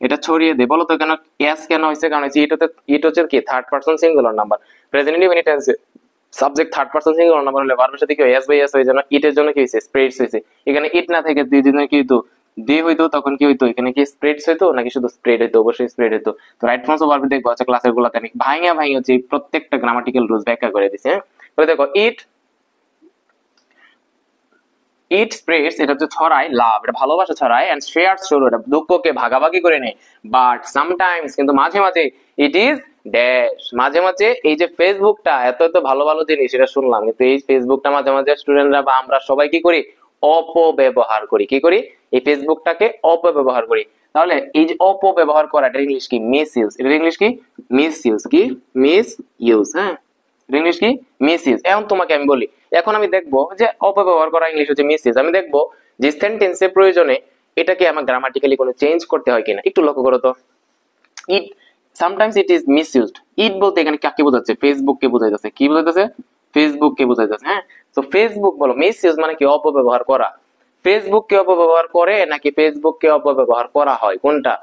এটা ছড়িয়ে দেয়। বলো তো কেন এস কেন হয়েছে? কারণ হচ্ছে ইট হচ্ছে কি third person singular number, present indefinite টেন্সে subject third person singular number হলে ভার্বের সাথে কি হয়? এস বাই এস হয়ে যায় না? ইটের জন্য কি হয়েছে? স্প্রেডস হয়েছে। এখানে ইট না থেকে দুই দিনে কি হইতো? দে হইতো, তখন কি হইতো? এখানে কি স্প্রেডস হইতো নাকি শুধু স্প্রেড হইতো? অবশ্যই স্প্রেড হইতো। তো রাইট ফর্মস অফ ভার্ব দেখবো আচ্ছা ক্লাসের গুলোতে আমি ভাঙা হচ্ছে প্রত্যেকটা গ্রামাটিক্যাল রুলস ব্যাখ্যা করে দিছি। হ্যাঁ, তো দেখো ইট স্প্রেডস, এটা হচ্ছে ছড়ায়, লাভ এটা ভালোবাসা ছড়ায়, এন্ড শেয়ারস সরু এটা দুঃখকে ভাগাভাগি করে নেয়। বাট সামটাইমস, কিন্তু মাঝে মাঝে, ইট ইজ ড্যাশ, মাঝে মাঝে এই যে ফেসবুকটা এত এত ভালো ভালো জিনিস এটা শুনলাম, কিন্তু এই ফেসবুকটা মাঝে মাঝে স্টুডেন্টরা বা আমরা সবাই কি করি? অপব্যবহার করি। কি করি? এই ফেসবুকটাকে অপব্যবহার করি। তাহলে এই যে অপব্যবহার করা, এটা ইংলিশ কি? Misuse. এটা ইংলিশ কি? Misuse. কি? Misuse. হ্যাঁ, ইংলিশ কি? Misuse. এখন তোমাকে আমি বলি, এখন আমি দেখবো যে অপব্যবহার করা ইংলিশ হচ্ছে মিস ইউজ। আমি দেখবো যে সেন্টেন্সের প্রয়োজনে এটাকে আমার গ্রামাটিক্যালি কোনো চেঞ্জ করতে হয় কিনা। একটু লক্ষ্য করো তো, ইট সামটাইমস ইট ইজ মিসইউজড। ইট বলতে এখানে কাকে বোঝাচ্ছে? ফেসবুককে বোঝাইতেছে। কি বোঝাইতেছে? ফেসবুককে বোঝাইতেছে। হ্যাঁ, তো ফেসবুক বলো, মিসইউজ মানে কি? অপব্যবহার করা। ফেসবুককে অপব্যবহার করে নাকি ফেসবুককে অপব্যবহার করা হয়? কোনটা?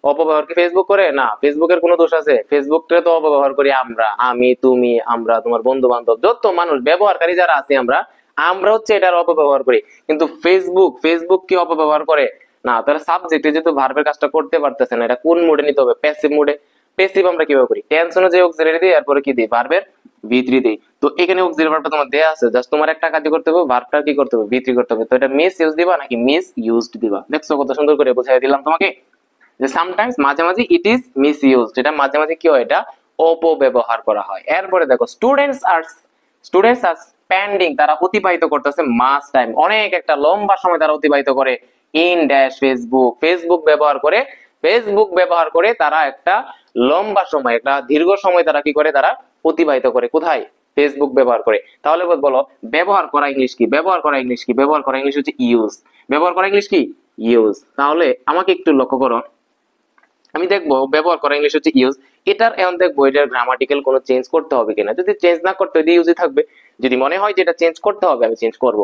অপব্যবহার কি ফেসবুক করে? না, ফেসবুকের কোনো দোষ আছে? ফেসবুকটা তো অপব্যবহার করি আমরা, আমি, তুমি, আমরা, তোমার বন্ধু বান্ধব, যত মানুষ ব্যবহারকারী যারা আছি আমরা আমরা হচ্ছে এটার অপব্যবহার করি। কিন্তু ফেসবুক কি অপব্যবহার করে? না। তাহলে সাবজেক্টে যেহেতু ভার্বের কাজটা করতে পারতেছে না, এটা কোন মোডে নিতে হবে? প্যাসিভ মোডে। প্যাসিভ আমরা কিভাবে করি? টেন্স অনুযায়ী অক্সিলারি দিই, এরপরে কি দিই? ভার্বের ভি3 দিই। তো এখানে অক্সিলারি ভার্বটা তোমার দেয়া আছে, জাস্ট তোমার একটা কাজ করতে হবে, ভার্বটা কি করতে হবে? ভি3 করতে হবে। তো এটা মিস ইউজ দিবা নাকি মিস ইউজড দিবা? দেখছো কত সুন্দর করে বুঝাই দিলাম তোমাকে যে সামটাইমস মাঝে মাঝে ইট ইজ মিস ইউজড, এটা মাঝে মাঝে কি হয়? এটা অপব্যবহার করা হয়। এরপরে দেখো, স্টুডেন্টস আর স্পেন্ডিং, তারা অতিবাহিত করতেছে মাস টাইম, অনেক একটা লম্বা সময় তারা অতিবাহিত করে, ইন ড্যাশ ফেসবুক ব্যবহার করে তারা একটা লম্বা সময়, একটা দীর্ঘ সময় তারা কি করে? তারা অতিবাহিত করে। কোথায়? ফেসবুক ব্যবহার করে। তাহলে বলো, ব্যবহার করা ইংলিশ কি? ব্যবহার করা ইংলিশ কি? ব্যবহার করা ইংলিশ হচ্ছে ইউজ। ব্যবহার করা ইংলিশ কি? ইউজ। তাহলে আমাকে একটু লক্ষ্য করো, আমি দেখবো ব্যবহার করা ইংলিশ হচ্ছে ইউজ। এটার এখন দেখবো এটার গ্রামাটিক্যাল কোনো চেঞ্জ করতে হবে কিনা। যদি চেঞ্জ না করতে হয় ইউজই থাকবে, যদি মনে হয় যে এটা চেঞ্জ করতে হবে আমি চেঞ্জ করব।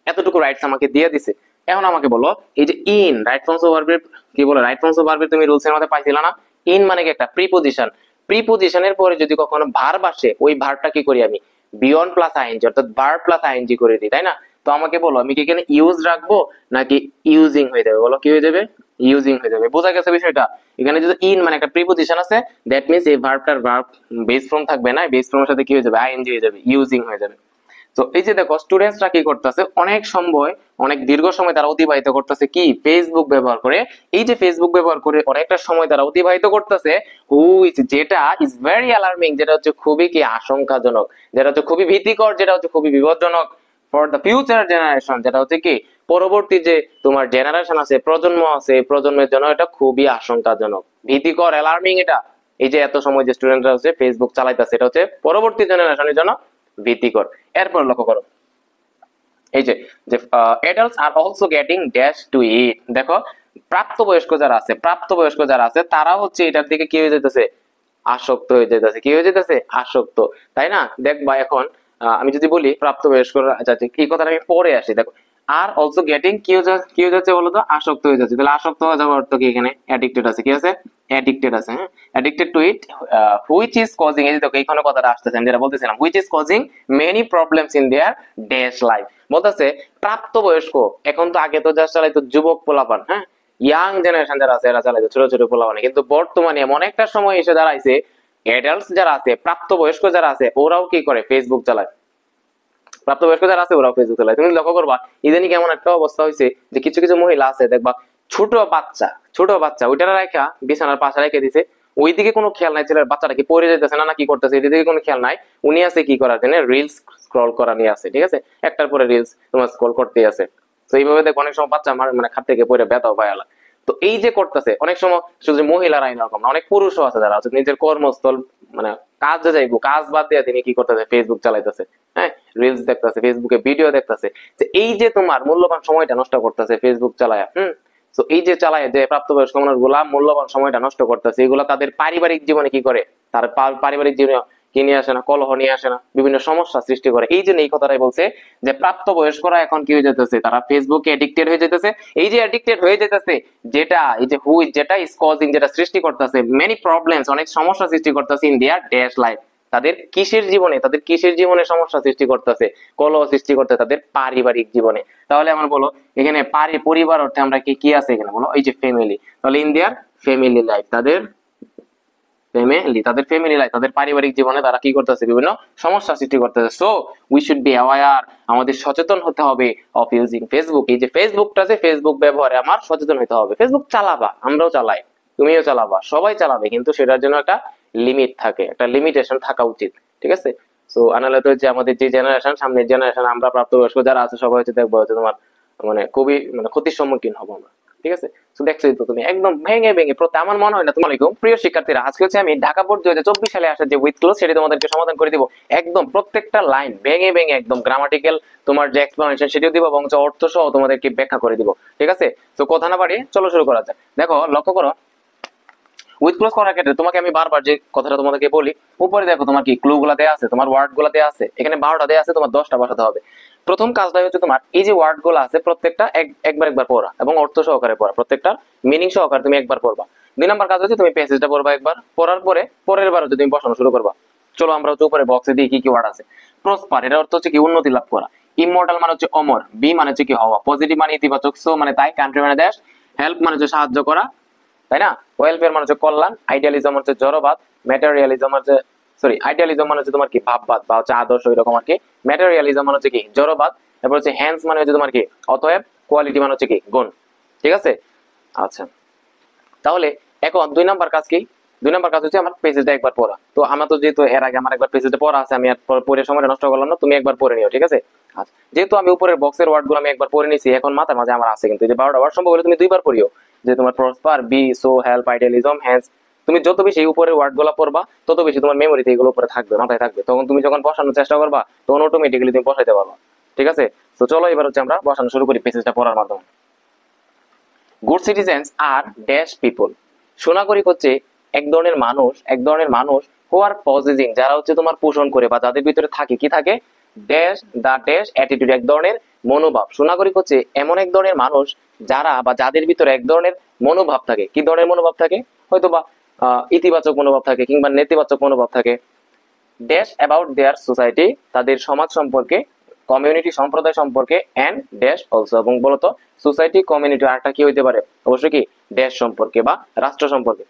এতটুকু রাইটস আমাকে দিয়ে দিছে। এখন আমাকে বলো, এই যে ইন, রাইট ফর্মস অফ ভার্বের কি বলো? রাইট ফর্মস অফ ভার্বের তুমি রুলস এর মধ্যে পাইছিলা না? ইন মানে কি? একটা প্রিপোজিশন। প্রিপোজিশনের পরে যদি কখনো ভার্ব আসে, ওই ভার্বটা কি করি আমি? বিয়ন প্লাস আইএনজি, অর্থাৎ ভার্ব প্লাস আইএনজি করে দিই, তাই না? তো আমাকে বলো, আমি কি এখানে ইউজ রাখবো নাকি ইউজিং হয়ে যাবে? বলো, কি হয়ে যাবে? ইউজিং হয়ে যাবে। বোঝা গেছে বিষয়টা? এখানে যদি ইন মানে একটা প্রিপোজিশন আছে, দ্যাট মিন্স এই ভার্বটার ভার্ব বেস ফর্ম থাকবে না, বেস ফর্মের সাথে কি হয়ে যাবে? আইএনজি হয়ে যাবে, ইউজিং হয়ে যাবে। তো এই যে দেখো, স্টুডেন্টসরা কি করতেছে? অনেক সময়, অনেক দীর্ঘ সময় তারা অতিবাহিত করতেছে কি? ফেসবুক ব্যবহার করে। এই যে ফেসবুক ব্যবহার করে অনেকটা সময় তারা অতিবাহিত করতেছে, যেটা ইজ ভেরি অ্যালার্মিং, যেটা হচ্ছে খুবই কি? আশঙ্কাজনক, যেটা হচ্ছে খুবই ভীতিকর, যেটা হচ্ছে খুবই বিপজ্জনক, ফর দ্য ফিউচার জেনারেশন, যেটা হচ্ছে কি পরবর্তী যে তোমার জেনারেশন আছে, প্রজন্ম আছে, এই প্রজন্মের জন্য এটা খুবই আশঙ্কাজনক, ভীতিকর, অ্যালার্মিং এটা। এই যে এত সময় যে স্টুডেন্টরা হচ্ছে ফেসবুক চালাইতেছে, এটা হচ্ছে পরবর্তী জেনারেশনের জন্য ভীতিকর। এরপর লক্ষ্য করো এই যে adults are also getting dash to it. দেখো প্রাপ্তবয়স্ক যারা আছে তারা হচ্ছে এটার দিকে কি হয়ে যেতেছে, আসক্ত হয়ে যেতেছে। কি হয়ে যেতেছে? আসক্ত, তাই না? দেখবা এখন আমি যদি বলি প্রাপ্তবয়স্ক যাচ্ছে, এই কথাটা আমি পরে আসি। দেখো আর অলসো গেটিং কি হয়ে যাচ্ছে বলতো, আসক্ত হয়ে যাচ্ছে। তাহলে আসক্ত হয়ে যাওয়ার অর্থ কি? এখানে অ্যাডিক্টেড আছে। কি আছে? অ্যাডিক্টেড আছে। হ্যাঁ, addicted to it which is causing, এই যে দেখো এইখানে কথাটা আসতেছে, আমি যেটা বলতেছিলাম, which is causing many problems in there dash life. বলতেছে প্রাপ্তবয়স্ক, এখন তো আগে তো যা চালাইতো যুবক পোলাপান, হ্যাঁ ইয়াং জেনারেশন যারা আছে এরা চালাইতো ছোট ছোট পোলাপান, কিন্তু বর্তমানে এমন একটা সময় এসে দাঁড়াইছে অ্যাডাল্টস যারা আছে, প্রাপ্তবয়স্ক যারা আছে, ওরাও কি করে? ফেসবুক চালায়। প্রাপ্তবয়স্ক যারা আছে ওরাও ফেসবুক চালায়। তুমি লক্ষ্য করবা ইদানিং কেমন একটা অবস্থা হয়েছে যে কিছু কিছু মহিলা আছে দেখবা ছোট বাচ্চা ওইটা রাখা বিছানার পাশে রেখে দিছে, ওইদিকে কোনো খেয়াল নাই, ছেলের বাচ্চাটা কি পড়ে যেতেছে না কি করতেছে, এদিকে কোনো খেয়াল নাই। উনি আছে কি করার জন্য? রিলস স্ক্রল করা নিয়ে আছে, ঠিক আছে? একটার পরে রিলস তোমার স্ক্রল করতেই আছে। তো এইভাবে দেখো অনেক সময় বাচ্চা মানে খাট থেকে পড়ে ব্যথাও পায়। তো এই যে করতেছে, অনেক সময় শুধু মহিলারাই এরকম না, অনেক পুরুষও আছে যারা আছে নিজের কর্মস্থল মানে কাজে যাইবো, কাজ বাদ দিয়ে তিনি কি করতেছে? ফেসবুক চালাইতেছে, হ্যাঁ রিলস দেখতেছে, ফেসবুকে ভিডিও দেখতেছে। এই যে তোমার মূল্যবান সময়টা নষ্ট করতেছে ফেসবুক চালায়। তো এই যে চালায় যে প্রাপ্তবয়স্ক মানুষগুলা মূল্যবান সময়টা নষ্ট করতেছে, এগুলা তাদের পারিবারিক জীবনে কি করে? তার পারিবারিক জীবনে কি নিয়ে আসে না? কলহ নিয়ে আসে না? বিভিন্ন সমস্যা সৃষ্টি করে। এই জন্য এই কথাটাই বলছে যে প্রাপ্তবয়স্করা এখন কি হয়ে যেতেছে? তারা ফেসবুকে এডিক্টেড হয়ে যেতেছে। এই যে এডিক্টেড হয়ে যেতেছে, যেটা এই যে যেটা ইজ কজিং, যেটা সৃষ্টি করতেছে মেনি প্রবলেমস, অনেক সমস্যা সৃষ্টি করতেছে ইন দেয়ার ড্যাশ লাইফ। তাদের কিসের জীবনে সমস্যা সৃষ্টি করতেছে? কলহ সৃষ্টি করতেছে তাদের পারিবারিক জীবনে। তাহলে আমার বলো এখানে পরিবার অর্থে আমরা কি আছে এখানে? বলো এই যে ফ্যামিলি। তাহলে ইন দেয়ার ফ্যামিলি লাইফ, তাদের ফ্যামিলি লাইফ, তাদের পারিবারিক জীবনে তারা কি করতেছে? বিভিন্ন সমস্যা সৃষ্টি করতেছে। So we should be aware, আমাদের সচেতন হতে হবে অফ ইউজিং ফেসবুক। এই যে ফেসবুকটা আছে, ফেসবুক ব্যবহারে আমার সচেতন হতে হবে। ফেসবুক চালাবা, আমরাও চালাই, তুমিও চালাবা, সবাই চালাবে, কিন্তু সেটার জন্য একটা লিমিট থাকে, একটা লিমিটেশন থাকা উচিত, ঠিক আছে? সো আনালে যে আমাদের যে জেনারেশন, সামনের জেনারেশন, আমরা প্রাপ্তবয়স্ক যারা আছে সবাই হচ্ছে দেখবো হচ্ছে তোমার মানে খুবই ক্ষতির সম্মুখীন হবো আমরা, ঠিক আছে? তো দেখছোই তো তুমি একদম ভেঙে ভেঙে প্রত্যেক, আমার মনে হয় না। তোমার প্রিয় শিক্ষার্থীরা, আজকে হচ্ছে আমি ঢাকা বোর্ড 2024 সালে আসা যে উইথ ক্লোজ সেটি তোমাদেরকে সমাধান করে দিব। একদম প্রত্যেকটা লাইন ভেঙে ভেঙে একদম গ্রামাটিক্যাল তোমার যে এক্সপ্লেনেশন সেটিও দিব, এবং অর্থ সহ তোমাদেরকে ব্যাখ্যা করে দিব, ঠিক আছে? তো কথা না বাড়িয়ে চলো শুরু করা যাক। দেখো লক্ষ্য করো উইথ ক্লোজ করার ক্ষেত্রে তোমাকে আমি বারবার যে কথাটা তোমাদেরকে বলি, উপরে দেখো তোমার কি ক্লু গুলা দেওয়া আছে, তোমার ওয়ার্ড গুলা দেওয়া আছে, এখানে 12টা দেওয়া আছে, তোমার 10টা বসাতে হবে। প্রথম কাজটা হচ্ছে তোমার এই যে ওয়ার্ড গুলো আছে প্রত্যেকটা একবার পড়া এবং অর্থ সহকারে পড়া, প্রত্যেকটা মিনিং সহকারে তুমি একবার পড়বা। 2 নম্বর কাজ হচ্ছে তুমি প্যাসেজটা পড়বা একবার, পড়ার পরে পরের বার হচ্ছে তুমি বসানো শুরু করবা। চলো আমরা হচ্ছে উপরে বক্সে দিই কি কি ওয়ার্ড আছে। প্রসপার, এর অর্থ হচ্ছে কি উন্নতি লাভ করা। ইমমর্টাল মানে হচ্ছে অমর। বি মানে হচ্ছে কি হওয়া। পজিটিভ মানে ইতিবাচক। সো মানে তাই। কান্ট্রি মানে দেশ। হেল্প মানে হচ্ছে সাহায্য করা, তাই না? ওয়েলফেয়ার মানে হচ্ছে কল্যাণ। আইডিয়ালিজম হচ্ছে জড়বাদ। ম্যাটেরিয়ালিজম হচ্ছে আইডিয়ালিজম মানে হচ্ছে তোমার কি ভাববাদ বা হচ্ছে আদর্শ এরকম আর কি। ম্যাটেরিয়ালিজম মানে হচ্ছে কি জড়বাদ। এরপর হচ্ছে হ্যান্স মানে হচ্ছে তোমার কি অতএব। কোয়ালিটি মানে হচ্ছে কি গুণ, ঠিক আছে? আচ্ছা, তাহলে এখন 2 নাম্বার কাজ কি? 2 নাম্বার কাজ হচ্ছে আমার পেজটা একবার পড়া। তো আমার তো যেহেতু এর আগে আমার একবার পেজটা পড়া আছে, আমি আর পড়ে সময়টা নষ্ট করলাম না, তুমি একবার পড়ে নিও, ঠিক আছে? আচ্ছা, যেহেতু আমি উপরের বক্সের ওয়ার্ড গুলো আমি একবার পড়ে নিছি, এখন মাথার মাঝে আমার আছে, কিন্তু এই যে 12টা ওয়ার্ড সম্ভব হলে তুমি 2বার পড়িও। যে তোমার prosper, be, so, help, idealism, hence, তুমি যত বেশি উপরের ওয়ার্ড গুলো পড়বা তত বেশি তোমার মেমোরিতে এগুলো উপরে থাকবে, মাথায় থাকবে। তখন তুমি যখন বসানোর চেষ্টা করবা তখন অটোমেটিক্যালি তুমি বসাইতে পারবা, ঠিক আছে? তো চলো এবার হচ্ছে আমরা বসানো শুরু করি পেজটা পড়ার মাধ্যমে। গুড সিটিজেন্স আর ড্যাশ পিপল। সুনাগরিক হচ্ছে এক ধরনের মানুষ হু আর পজেসিং, যারা হচ্ছে তোমার পোষণ করে বা যাদের ভিতরে থাকে কি থাকে? ড্যাশ দা ড্যাশ অ্যাটিটিউড, এক ধরনের মনোভাব। সুনাগরিক হচ্ছে এমন এক ধরনের মানুষ যারা বা যাদের ভিতরে এক ধরনের মনোভাব থাকে। কি ধরনের মনোভাব থাকে? হয়তো বা ইতিবাচক মনোভাব থাকে কিংবা নেতিবাচক মনোভাব থাকে। ড্যাশ অ্যাবাউট দেয়ার সোসাইটি, তাদের সমাজ সম্পর্কে, কমিউনিটি সম্প্রদায় সম্পর্কে, এন্ড ড্যাশ অলসো, এবং বলতো সোসাইটি, কমিউনিটি আরটা কি হইতে পারে? অবশ্যই কি ড্যাশ সম্পর্কে বা রাষ্ট্র সম্পর্কে।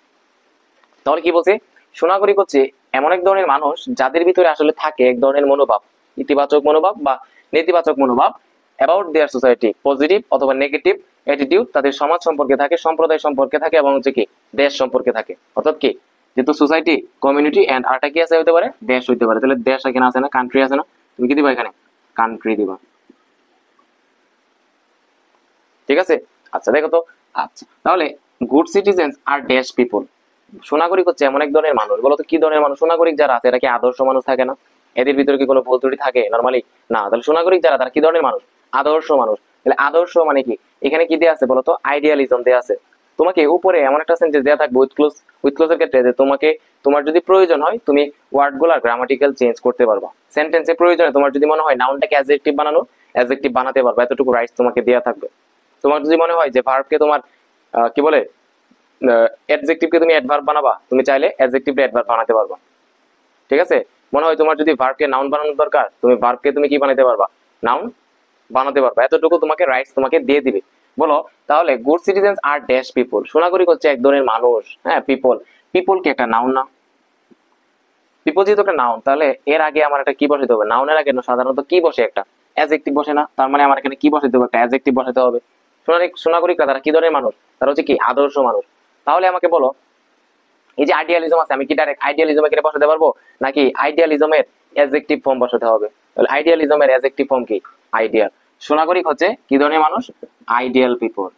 তাহলে কি বলছে? সুনাগরিক হচ্ছে এমন এক ধরনের মানুষ যাদের ভিতরে আসলে থাকে এক ধরনের মনোভাব, ইতিবাচক মনোভাব বা নেতিবাচক মনোভাব। অ্যাবাউট দেয়ার সোসাইটি, পজিটিভ অথবা নেগেটিভ অ্যাটিটিউড, তাদের সমাজ সম্পর্কে থাকে, সম্প্রদায় সম্পর্কে থাকে, এবং হচ্ছে কি দেশ সম্পর্কে থাকে। অর্থাৎ কি, যেহেতু সোসাইটি, কমিউনিটি এন্ড আরটা কি আছে হইতে পারে? দেশ হইতে পারে। তাহলে দেশ এখানে আছে না? কান্ট্রি আছে না? তুমি কি দিবা এখানে? কান্ট্রি দিবা। ঠিক আছে। আচ্ছা দেখো তো, আচ্ছা তাহলে গুড সিটিজেন্স আর ড্যাশ পিপল, সুনাগরিক হচ্ছে এমন এক ধরনের মানুষ, বলতো কি ধরনের মানুষ? সুনাগরিক যারা আছে এরা কি আদর্শ মানুষ থাকে না? এদের ভিতরে কি কোনো ভুল ত্রুটি থাকে নরমালি? না। তাহলে সুনাগরিক যারা তারা কি ধরনের মানুষ? আদর্শ মানুষ। তাহলে আদর্শ মানে কি? এখানে কি দেয়া আছে বলতো? আইডিয়ালিজম দেয়া আছে। তোমাকে উপরে এমন একটা সেন্টেন্স দেয়া থাকবে উইথ ক্লোজের ক্ষেত্রে, যে তোমাকে, তোমার যদি প্রয়োজন হয় তুমি ওয়ার্ড গুলার গ্রামাটিক্যাল চেঞ্জ করতে পারবা। সেন্টেন্সে প্রয়োজনে তোমার যদি মনে হয় নাউনটাকে অ্যাডজেক্টিভ বানানো, অ্যাডজেক্টিভ বানাতে পারবা, এতটুকু রাইটস তোমাকে দেয়া থাকবে। তোমার যদি মনে হয় যে ভার্বকে তোমার কি বলে, অ্যাডজেক্টিভকে তুমি অ্যাডভার্ব বানাবা, তুমি চাইলে অ্যাডজেক্টিভকে অ্যাডভার্ব বানাতে পারবা। ঠিক আছে। মনে হয় তোমার যদি ভার্বকে নাউন বানানোর দরকার, তুমি ভার্বকে তুমি কি বানাতে পারবা? নাউন বানাতে পারবা। এতটুকু তোমাকে রাইটস তোমাকে দিয়ে দিবে। বলো তাহলে গুড সিটিজেন্স আর ড্যাশ পিপল, সুনাগরিক হচ্ছে এক ধরনের মানুষ। হ্যাঁ, পিপল, পিপল কি একটা নাউন না? পিপল যেহেতু একটা নাউন, তাহলে এর আগে আমার একটা কি বসাতে হবে? নাউনের আগে সাধারণত কি বসে? একটা অ্যাডজেক্টিভ বসে না? তার মানে আমার এখানে কি বসাতে হবে? একটা অ্যাডজেক্টিভ বসাতে হবে। সুনাগরিকরা তারা কি ধরনের মানুষ? তারা হচ্ছে কি আদর্শ মানুষ। তাহলে আমাকে বলো, এই যে আইডিয়ালিজম আছে, আমি কি ডাইরেক্ট আইডিয়ালিজম এখানে বসাতে পারবো, নাকি আইডিয়ালিজমের অ্যাডজেক্টিভ ফর্ম বসাতে হবে? তাহলে আইডিয়ালিজমের অ্যাডজেক্টিভ ফর্ম কি? আইডিয়াল। সুনাগরিক হচ্ছে কি ধরনের মানুষ? Ideal people.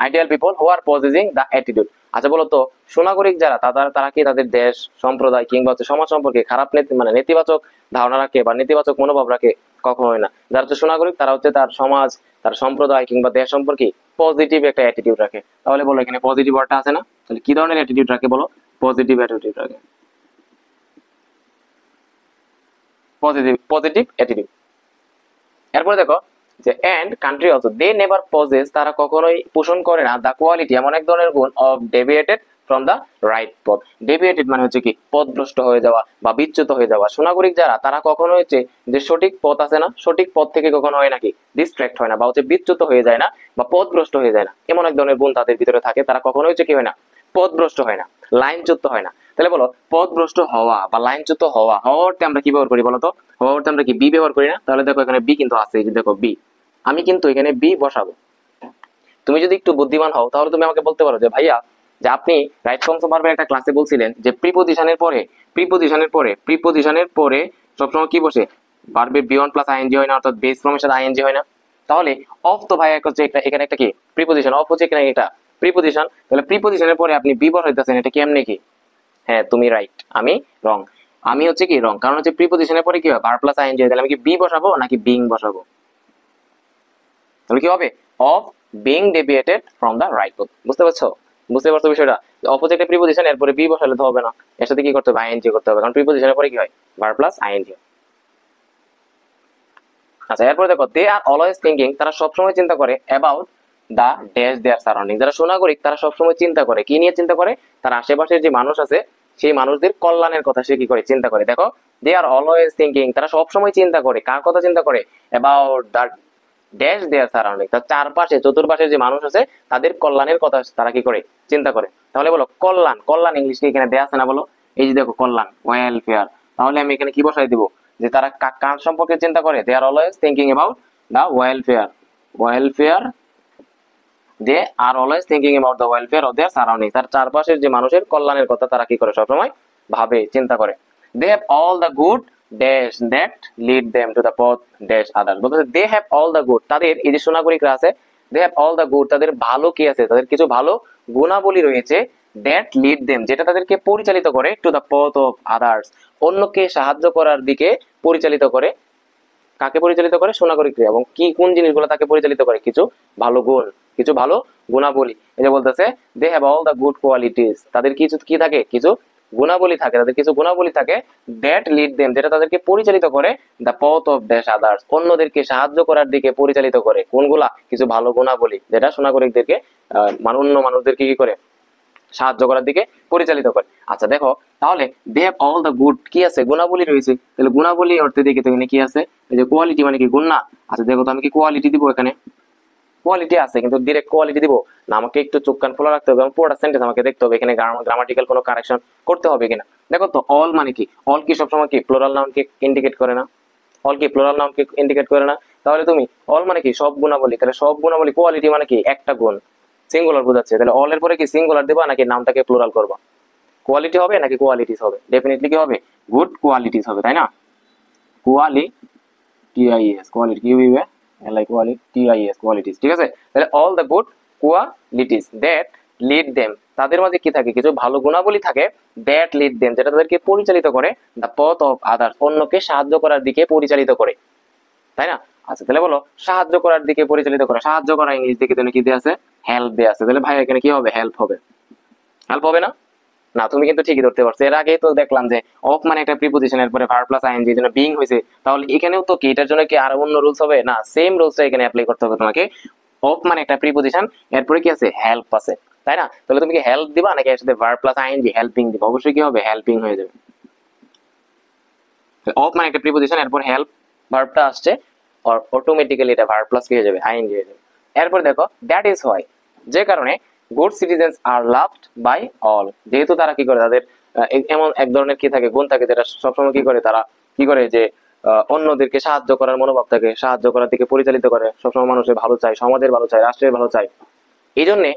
Ideal people who are possessing the attitude. আচ্ছা বলো তো, সুনাগরিক যারা তারা কি তাদের দেশ, সম্প্রদায় কিংবা হচ্ছে সমাজ সম্পর্কে খারাপ মানে নেতিবাচক ধারণা রাখে বা নেতিবাচক মনোভাব রাখে? কখনোই না। যারা হচ্ছে সুনাগরিক তারা হচ্ছে তার সমাজ, তার সম্প্রদায় কিংবা দেশ সম্পর্কে পজিটিভ একটা অ্যাটিটিউড রাখে। তাহলে বলো এখানে পজিটিভ ওয়ার্ডটা আছে না? তাহলে কি ধরনের অ্যাটিটিউড রাখে বলো? পজিটিভ অ্যাটিটিউড রাখে। Positive positive attitude. এরপরে দেখো যে and country also they never possess, তারা কখনোই পোষণ করে না দা কোয়ালিটি, এমন এক ধরনের গুণ of deviated from the right পথ। ডেভিয়েটেড মানে হচ্ছে কি পথভ্রষ্ট হয়ে যাওয়া বা বিচ্যুত হয়ে যাওয়া। সুনাগরিক যারা তারা কখনো হচ্ছে যে সঠিক পথ আছে না, সঠিক পথ থেকে কখনো হয় নাকি ডিস্ট্রাক্ট হয় না, বা হচ্ছে বিচ্যুত হয়ে যায় না বা পথভ্রষ্ট হয়ে যায় না। এমন এক ধরনের গুণ তাদের ভিতরে থাকে, তারা কখনো হচ্ছে কি হয় না, পথভ্রষ্ট হয় না, লাইনচ্যুত হয় না। তাহলে বলো পথভ্রষ্ট হওয়া বা লাইনচ্যুত হওয়া, হওয়ারতে আমরা কি ব্যবহার করি বলতো? হওয়ারতে আমরা কি বি ব্যবহার করি না? তাহলে দেখো এখানে বি কিন্তু আছে, এই যে দেখো বি, আমি কিন্তু এখানে বি বসাবো। তুমি যদি একটু বুদ্ধিমান হও তাহলে তুমি আমাকে বলতে পারো যে ভাইয়া, যে আপনি রাইট ফর্মস অফ ভার্বের একটা ক্লাসে বলছিলেন যে প্রিপোজিশনের পরে সবসময় কি বসে? ভার্বের বি ওয়ান প্লাস আইএনজি হয় না, অর্থাৎ বেস ফর্মের সাথে আইএনজি হয় না? তাহলে অফ তো ভাইয়া হচ্ছে এখানে একটা কি প্রিপোজিশন, অফ হচ্ছে এখানে এটা প্রিপোজিশন। তাহলে প্রিপোজিশনের পরে আপনি বি বসাইতেছেন, এটা কেমনে কি? হ্যাঁ তুমি রাইট, আমি রং। আমি হচ্ছে কি রং, কারণ হচ্ছে প্রিপোজিশনের পরে কি হয়? Verb plus ING. তাহলে আমি কি বি বসাবো নাকি বিং বসাবো? তাহলে কি হবে? Of being deviated from the right পথ। বুঝতে পারছো? বুঝতে পারছো বিষয়টা? অপোজিট একটা প্রিপোজিশন, এরপরে বি বসালে তো হবে না, এর সাথে কি করতে হবে? আইএনজি করতে হবে, কারণ প্রিপোজিশনের পরে কি হয়? Verb plus ING. আচ্ছা এরপরে দেখো দে আর অলওয়েজ থিংকিং, তারা সবসময় চিন্তা করে about the dash their surrounding. যারা সুনাগরিক তারা সবসময় চিন্তা করে, কি নিয়ে চিন্তা করে? তার আশেপাশের যে মানুষ আছে সেই মানুষদের কল্যাণের কথা সে কি করে? চিন্তা করে। দেখো দে আর অলওয়েজ থিংকিং, তারা সবসময় চিন্তা করে, কার কথা চিন্তা করে? About the dash their surrounding, তার চারপাশে চতুর্পাশে যে মানুষ আছে তাদের কল্যাণের কথা তারা কি করে? চিন্তা করে। তাহলে বলো কল্যাণ, কল্যাণ ইংলিশ কি এখানে দেয়া আছে না? বলো এই যে দেখো কল্যাণ, ওয়েলফেয়ার। তাহলে আমি এখানে কি বসাই দিব? যে তারা কার সম্পর্কে চিন্তা করে? They are always thinking about the welfare. Welfare, they are always thinking about the welfare of their surrounding, তার চারপাশের যে মানুষের কল্যাণের কথা তারা কি করে? সবসময় ভাবে, চিন্তা করে। They have all the good dash that lead them to the পথ ড্যাশ আদার্স। বলতে they have all the good, তাদের এই যে সুনাগরিকরা আছে, they have all the good, তাদের ভালো কি আছে? তাদের কিছু ভালো গুণাবলী রয়েছে, দ্যাট লিড দেম, যেটা তাদেরকে পরিচালিত করে, টু দ্য পথ অফ আদার্স, অন্যকে সাহায্য করার দিকে পরিচালিত করে। কাকে পরিচালিত করে? সুনাগরিককে। এবং কি কোন জিনিসগুলো তাকে পরিচালিত করে? কিছু ভালো গুণ, কিছু ভালো গুণাবলী। এই যে বলতেছে they have all the good qualities, তাদের কিছু কি থাকে? কিছু গুণাবলী থাকে, তাদের কিছু গুণাবলী থাকে, দ্যাট লিড দেম, যেটা তাদেরকে পরিচালিত করে, দ্য পথ অফ ড্যাশ আদার্স, অন্যদেরকে সাহায্য করার দিকে পরিচালিত করে। কোনগুলা? কিছু ভালো গুণাবলী, যেটা সুনাগরিকদেরকে অন্য মানুষদেরকে কি করে? সাহায্য করার দিকে পরিচালিত করে। আচ্ছা দেখো তাহলে they have all the good, কি আছে? গুণাবলী রয়েছে। তাহলে গুণাবলী অর্থে দেখে তো এখানে কি আছে? এই যে কোয়ালিটি মানে কি? গুণ না? আচ্ছা দেখো তো আমি কি কোয়ালিটি দিব? এখানে কোয়ালিটি আছে কিন্তু ডিরেক্ট কোয়ালিটি দিব না, আমাকে একটু চোখ কান খোলা রাখতে হবে এবং পুরোটা সেন্টেন্স আমাকে দেখতে হবে এখানে গ্রামাটিক্যাল কোনো কারেকশন করতে হবে কিনা। দেখো তো অল মানে কি? অল কি সবসময় কি প্লুরাল নাউনকে ইন্ডিকেট করে না? অল কি প্লুরাল নাউনকে ইন্ডিকেট করে না? তাহলে তুমি অল মানে কি? সব গুণাবলী। তাহলে সব গুণাবলী, কোয়ালিটি মানে কি? একটা গুণ, সিঙ্গুলার বোঝাচ্ছে। তাহলে অল এর পরে কি সিঙ্গুলার দেবা নাকি নামটাকে প্লুরাল করবা? কোয়ালিটি হবে নাকি কোয়ালিটিস হবে? ডেফিনেটলি কি হবে? গুড কোয়ালিটিস হবে, তাই না? কোয়ালিটিস, কোয়ালিটি কি হবে? LIQUALITIES কোয়ালিটিস, ঠিক আছে। তাহলে all the good qualities that lead them, তাদের মধ্যে কি থাকে, কিছু ভালো গুণাবলী থাকে, দ্যাট লিড দেম, যেটা তাদেরকে পরিচালিত করে, দ্য পথ অফ আদার্স, অন্যকে সাহায্য করার দিকে পরিচালিত করে, তাই না। আচ্ছা তাহলে বলো সাহায্য করার দিকে পরিচালিত করে, সাহায্য করা ইংলিশ দিকে কি দিয়ে আছে, হেল্প দিয়ে আছে। তাহলে ভাই এখানে কি হবে, হেল্প হবে, হেল্প হবে না? না, তুমি কিন্তু ঠিকই ধরতে পারছো। এর আগেই তো দেখলাম যে অফ মানে একটা প্রিপোজিশন, এর পরে ভার্ব প্লাস আইএনজি, এর জন্য বিং হয়েছে। তাহলে এখানেও তো কি এটার জন্য কি আর অন্য রুলস হবে না, সেম রুলসটা এখানে অ্যাপ্লাই করতে হবে তোমাকে। অফ মানে একটা প্রিপোজিশন, এরপরে কি আছে, হেল্প আছে, তাই না। তাহলে তুমি কি হেল্প দিবা নাকি এর সাথে ভার্ব প্লাস আইএনজি হেল্পিং দিবা? অবশ্যই কি হবে, হেল্পিং হয়ে যাবে। অফ মানে একটা প্রিপোজিশন, এরপর হেল্প ভার্বটা আসছে, অটোমেটিক্যালি এটা ভার্ব প্লাস কি হয়ে যাবে, আইএনজি হয়ে যাবে। এরপর দেখো দ্যাট ইজ হোয়াই, যে কারণে good citizens are loved by all, যেহেতু তারা কি করে, তাদের এমন এক ধরনের কি থাকে, গুণ থাকে, যেটা সবসময় কি করে, তারা কি করে যে অন্যদেরকে সাহায্য করার মনোভাব থাকে, সাহায্য করার দিকে পরিচালিত করে, সবসময় মানুষের ভালো চায়, সমাজের ভালো চায়, রাষ্ট্রের ভালো চায়। এই জন্যে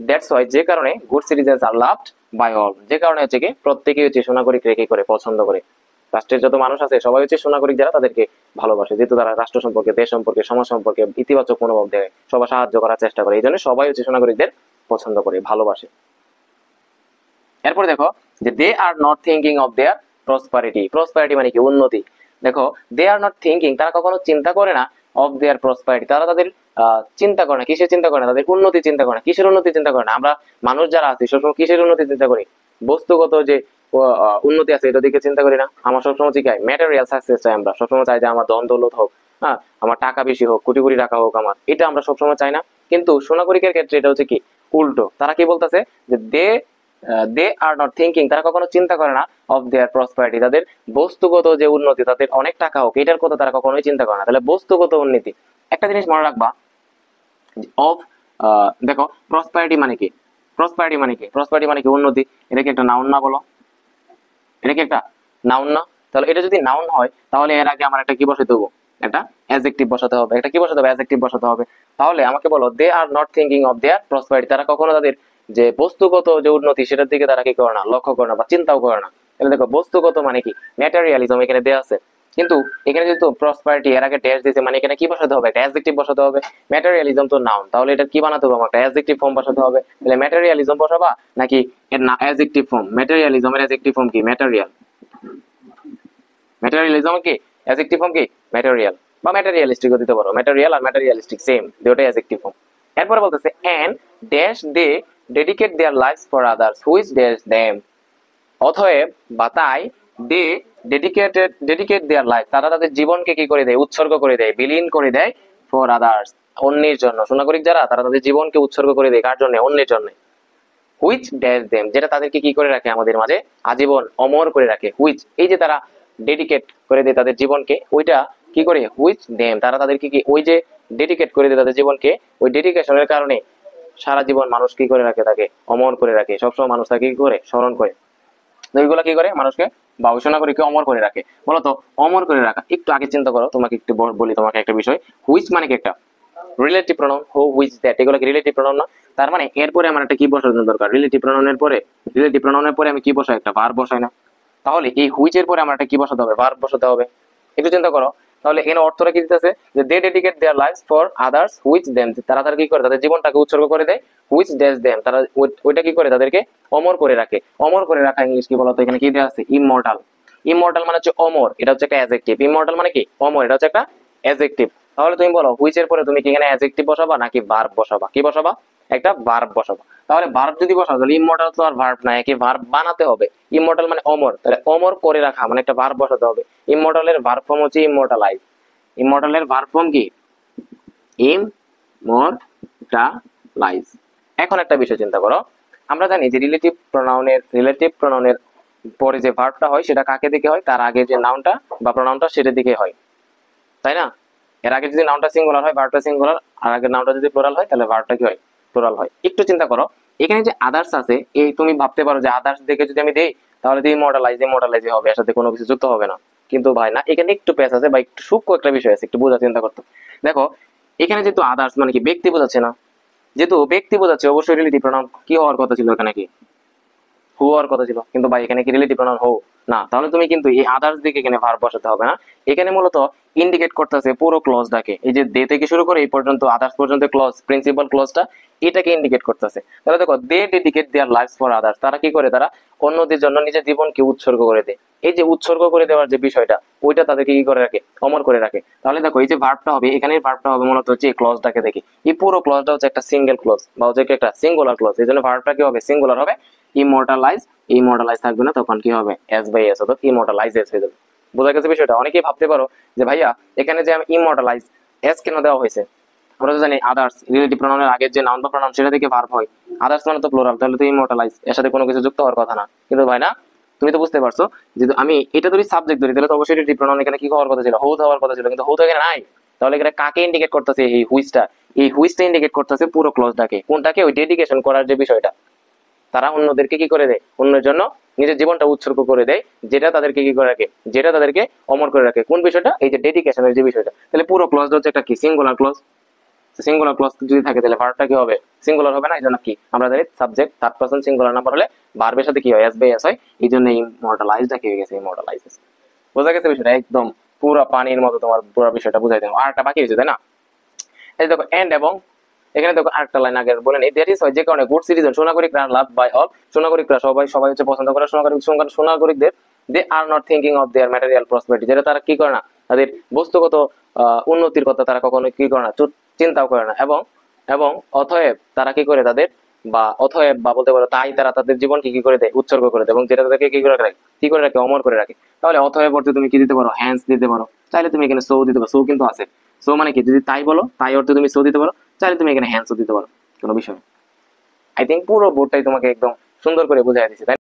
দ্যাটস ওয়াই, যে কারণে good citizens are loved by all, যে কারণে হচ্ছে কি প্রত্যেকেই হচ্ছে সুনাগরিক রেখে করে পছন্দ করে, রাষ্ট্রের যত মানুষ আছে সবাই হচ্ছে সুনাগরিক যারা তাদেরকে ভালোবাসে, যেহেতু তারা রাষ্ট্র সম্পর্কে, দেশ সম্পর্কে, সমাজ সম্পর্কে ইতিবাচক মনোভাব দেয়, সবাই সাহায্য করার চেষ্টা করে, এই জন্য সবাই হচ্ছে সুনাগরিকদের পছন্দ করে, ভালোবাসে। এরপর দেখো যে they are not thinking of their prosperity, prosperity মানে কি, উন্নতি। দেখো দে আর নট থিঙ্কিং, তারা কখনো চিন্তা করে না, অফ দেয়ার প্রসপারিটি, তারা তাদের চিন্তা করে না, কিসের চিন্তা করে না, তাদের উন্নতি চিন্তা করে না। কিসের উন্নতি চিন্তা করে না? আমরা মানুষ যারা আছি সবসময় কিসের উন্নতি চিন্তা করি, বস্তুগত যে উন্নতি আছে এটা দিকে চিন্তা করি না। আমার সবসময় কি চাই, ম্যাটেরিয়াল সাকসেস চাই, আমরা সবসময় চাই যে আমার ধন দৌলত হোক, হ্যাঁ আমার টাকা বেশি হোক, কোটি কোটি টাকা হোক আমার, এটা আমরা সবসময় চাই না। কিন্তু সুনাগরিকের ক্ষেত্রে এটা হচ্ছে কি উল্টো, তারা কি বলতেছে যে দে আর নট থিঙ্কিং, তারা কখনো চিন্তা করে না অফ দেয়ার প্রসপারিটি, তাদের বস্তুগত যে উন্নতি, তাদের অনেক টাকা হোক, এটার কথা তারা কখনোই চিন্তা করে না। তাহলে বস্তুগত উন্নতি, একটা জিনিস মনে রাখবা অফ, দেখো প্রসপারিটি মানে কি, প্রসপারিটি মানে কি, প্রসপারিটি মানে কি উন্নতি, এটা কি একটা নাউন না বলো, এটা কি একটা নাউন না? তাহলে এটা যদি নাউন হয় তাহলে এর আগে আমার একটা কি বসাতে হবে, একটা অ্যাডজেক্টিভ বসাতে হবে, একটা কি বসাতে হবে, অ্যাডজেক্টিভ বসাতে হবে। তাহলে আমাকে বলো they are not thinking of their prosperity, তারা কখনো তাদের যে বস্তুগত যে উন্নতি সেটার দিকে তারা কি করে না, লক্ষ্য করে না বা চিন্তাও করে না। তাহলে দেখো বস্তুগত মানে কি, ম্যাটেরিয়ালিজম এখানে দেয়া আছে, কিন্তু এখানে যেহেতু প্রসপারিটি এর আগে ড্যাশ দিয়েছে, মানে এখানে কি বসাতে হবে, একটা অ্যাডজেক্টিভ বসাতে হবে। ম্যাটেরিয়ালিজম তো নাউন, তাহলে এটা কি বানাতে হবে, আমার একটা অ্যাডজেক্টিভ ফর্ম বসাতে হবে। তাহলে ম্যাটেরিয়ালিজম বসাবা নাকি এর না অ্যাডজেক্টিভ ফর্ম, ম্যাটেরিয়ালিজমের অ্যাডজেক্টিভ ফর্ম কি, ম্যাটেরিয়াল, ম্যাটেরিয়ালিজম কি অ্যাডজেক্টিভ ফর্ম কি, ম্যাটেরিয়াল, বা ম্যাটেরিয়ালিস্টিক দিতে পারো, ম্যাটেরিয়াল আর ম্যাটেরিয়ালিস্টিক সেম, দুটোই অ্যাডজেক্টিভ ফর্ম। এরপরে বলতেছে and dash they dedicate their lives for others which dash them, অতএব বা তাই দে ডেডিকেট দেয়ার লাইফ, তারা তাদের জীবনকে কি করে দেয়, উৎসর্গ করে দেয়, বিলীন করে দেয়, ফর আদার্স, অন্যের জন্য। সুনাগরিক যারা তারা তাদের জীবনকে উৎসর্গ করে দেয় কার জন্য, অন্যের জন্য। হুইচ ড্যাশ দেম, যেটা তাদেরকে কি করে রাখে, আমাদের মাঝে আজীবন অমর করে রাখে। হুইচ, এই যে তারা ডেডিকেট করে দেয় তাদের জীবনকে, ওইটা কি করে, হুইচ দেম, তারা তাদেরকে কি, ওই যে ডেডিকেট করে দেয় তাদের জীবনকে, ওই ডেডিকেশনের কারণে সারা জীবন মানুষ কি করে রাখে, তাকে অমর করে রাখে, সবসময় মানুষ তাকে কি করে, স্মরণ করে। ওইগুলা কি করে মানুষকে বা ঘোষণা করে কি অমর করে রাখে, বলতো অমর করে রাখা। একটু আগে চিন্তা করো, তোমাকে একটু বলি তোমাকে একটা বিষয়, হুইচ মানে কি একটা relative pronoun, who which that, এগুলো কি রিলেটিভ প্রনাউন না? তার মানে এরপরে আমার একটা কি বসানোর দরকার, রিলেটিভ প্রনাউনের পরে, রিলেটিভ প্রনাউনের পরে আমি কি বসাই, একটা ভার্ব বসাই না? তাহলে এই হুইচ এর পরে আমার একটা কি বসাতে হবে, ভার্ব বসাতে হবে। একটু চিন্তা করো, তাহলে এখানে অর্থটা কি দিতেছে, যে they dedicate their lives for others which them, তারা তারা কি করে, তাদের জীবনটাকে উৎসর্গ করে দেয়, হুইচ ড্যাশ দেম, তারা ওইটা কি করে, তাদেরকে অমর করে রাখে। অমর করে রাখা ইংলিশ কি বলতো, এখানে কি দেওয়া আছে, ইমমর্টাল। ইমমর্টাল মানে হচ্ছে অমর, এটা হচ্ছে একটা অ্যাডজেক্টিভ। ইমমর্টাল মানে কি, অমর, এটা হচ্ছে একটা অ্যাডজেক্টিভ। তাহলে তুমি বলো হুইচ এর পরে তুমি কি এখানে অ্যাডজেক্টিভ বসাবা নাকি ভার্ব বসাবা, কি বসাবা, একটা ভার্ব বসাবা। তাহলে ভার্ব যদি বসাও তাহলে ইমমর্টাল তো আর ভার্ব না, একে ভার্ব বানাতে হবে। ইমমর্টাল মানে অমর, তাহলে অমর করে রাখা মানে একটা ভার্ব বসাতে হবে। ইমমর্টালের ভার্ব ফর্ম হচ্ছে ইমমর্টালাইজ। ইমমর্টালের ভার্ব ফর্ম কি, ইমমর্টালাইজ। এখন একটা বিষয় চিন্তা করো, আমরা জানি যে রিলেটিভ প্রনাউনের পরে যে ভার্বটা হয় সেটা কাকে দিকে হয়, তার আগে যে নাউনটা বা প্রনাউনটা সেটা দিকে হয়, তাই না? এর আগে যদি নাউনটা সিঙ্গুলার হয়, ভার্বটা সিঙ্গুলার, আর আগের নাউনটা যদি প্লুরাল হয় তাহলে ভার্বটা কি হয়, প্লুরাল হয়। একটু চিন্তা করো, এখানে যে আদার্স আছে, এই তুমি ভাবতে পারো যে আদার্স দেখে যদি আমি দেই তাহলে তো ইমমর্টালাইজ হবে, এর সাথে কোনো কিছু যুক্ত হবে না। কিন্তু ভাই না, এখানে একটু পেঁচ আছে বা একটু সূক্ষ্ম একটা বিষয় আছে, একটু বোঝা চিন্তা করতে। দেখো এখানে যেহেতু আদার্স মানে কি ব্যক্তি বোঝাচ্ছে না, যেহেতু ব্যক্তি বোঝাচ্ছে অবশ্যই রিলেটিভ প্রনাউন কি হওয়ার কথা ছিল, এখানে কি হু হওয়ার কথা ছিল, কিন্তু ভাই এখানে কি রিলেটিভ প্রনাউন হো না, তাহলে তুমি কিন্তু এই আদার্স দিকে এখানে ভার্ব বসাতে হবে না। এখানে মূলত ইন্ডিকেট করতেছে পুরো ক্লজটাকে, এই যে দে থেকে শুরু করে এই পর্যন্ত আদার্স পর্যন্ত ক্লজ, প্রিন্সিপাল ক্লজটা এটাকে ইন্ডিকেট করতেছে। তাহলে দেখো they dedicate their lives for others, তারা কি করে, তারা অন্যদের জন্য নিজের জীবনকে উৎসর্গ করে দেয়। এই যে উৎসর্গ করে দেওয়ার যে বিষয়টা, ওইটা তাদেরকে কি করে রাখে, অমর করে রাখে। তাহলে দেখো এই যে ভার্বটা হবে, এখানে ভার্বটা হবে মূলত হচ্ছে এই ক্লজটাকে দেখি, এই পুরো ক্লজটা হচ্ছে একটা সিঙ্গেল ক্লজ বা হচ্ছে একটা সিঙ্গুলার ক্লজ, এই জন্য ভার্বটা কি হবে, সিঙ্গুলার হবে। ইমর্টালাইজ, ইমর্টালাইজ থাকবে না, তখন কি হবে, এস বাই এস, অর্থাৎ ইমর্টালাইজেস হয়ে যাবে। বোঝা গেছে বিষয়টা? অনেকেই ভাবতে পারো যে ভাইয়া এখানে যে আমি ইমর্টালাইজ এস কেন দেওয়া হয়েছে, আমরা তো জানি আদার্স রিলেটিভ প্রোনাউনের আগে যে নাউন বা প্রোনাউন সেটা থেকে ভার্ব হয়, আদার্স মানে তো প্লুরাল, তাহলে তো ইমর্টালাইজ এর সাথে কোনো কিছু যুক্ত হওয়ার কথা না। কিন্তু ভাই না, তুমি তো বুঝতে পারছো যে আমি এটা ধরি সাবজেক্ট ধরি, তাহলে তো অবশ্যই রিলেটিভ প্রোনাউন এখানে কি হওয়ার কথা ছিল, হউদ হওয়ার কথা ছিল, কিন্তু হউদ এখানে নাই। তাহলে এখানে কাকে ইন্ডিকেট করতেছে, এই হুইচটা, এই হুইচটা ইন্ডিকেট করতেছে পুরো ক্লজটাকে, কোনটাকে, ওই ডেডিকেশন করার যে বিষয়টা, তারা অন্যদেরকে কি করে দেয়, অন্যের জন্য নিজের জীবনটা উৎসর্গ করে দেয়, যেটা তাদেরকে কি করে রাখে, যেটা তাদেরকে অমর করে রাখে। কোন বিষয়টা, এই যে ডেডিকেশনের যে বিষয়টা। তাহলে পুরো ক্লজটা হচ্ছে একটা কি, সিঙ্গুলার ক্লজ। সিঙ্গুলার ক্লজ যদি থাকে তাহলে ভার্বটা কি হবে, সিঙ্গুলার হবে না। এই জন্য কি আমরা জানি subject third person singular number হলে ভার্বের সাথে কি হয়, এস বাই এস হয়। এই জন্য ইমর্টালাইজটা কি হয়ে গেছে, ইমর্টালাইজেস। বোঝা গেছে বিষয়টা? একদম পুরো পানির মতো তোমার পুরো বিষয়টা বুঝাই দেবো। আর একটা বাকি হয়েছে, তাই না? এই দেখো এন্ড, এবং এখানে দেখো আরেকটা লাইন আগে বলেন, দ্যাট ইজ হয় যে কারণে গুড সিটিজেন, সুনাগরিকরা লাভ বাই অল, সুনাগরিকরা সবাই সবাই হচ্ছে পছন্দ করে সুনাগরিকদের, they are not thinking of their material prosperity, যেটা তারা কি করে না, তাদের বস্তুগত উন্নতির কথা তারা কখনো কি করে না, চিন্তাও করে না। এবং এবং অতএব তারা কি করে, তাদের বা অতএব বা বলতে পারো তাই তারা তাদের জীবনকে কি করে দেয়, উৎসর্গ করে দেয়, এবং যেটা তাদেরকে কি করে রাখে, কি করে রাখে, অমর করে রাখে। তাহলে অতএব অর্থে তুমি কি দিতে পারো, হ্যান্স দিতে পারো, চাইলে তুমি এখানে সো দিতে পারো, সো কিন্তু আছে। সো মানে কি, যদি তাই বলো, তাই অর্থে তুমি সো দিতে পারো, চাইলে তুমি এখানে হ্যান্সও দিতে পারো, কোনো বিষয়। আই থিঙ্ক পুরো বোর্ডটাই তোমাকে একদম সুন্দর করে বুঝাই দিচ্ছে, তাই না?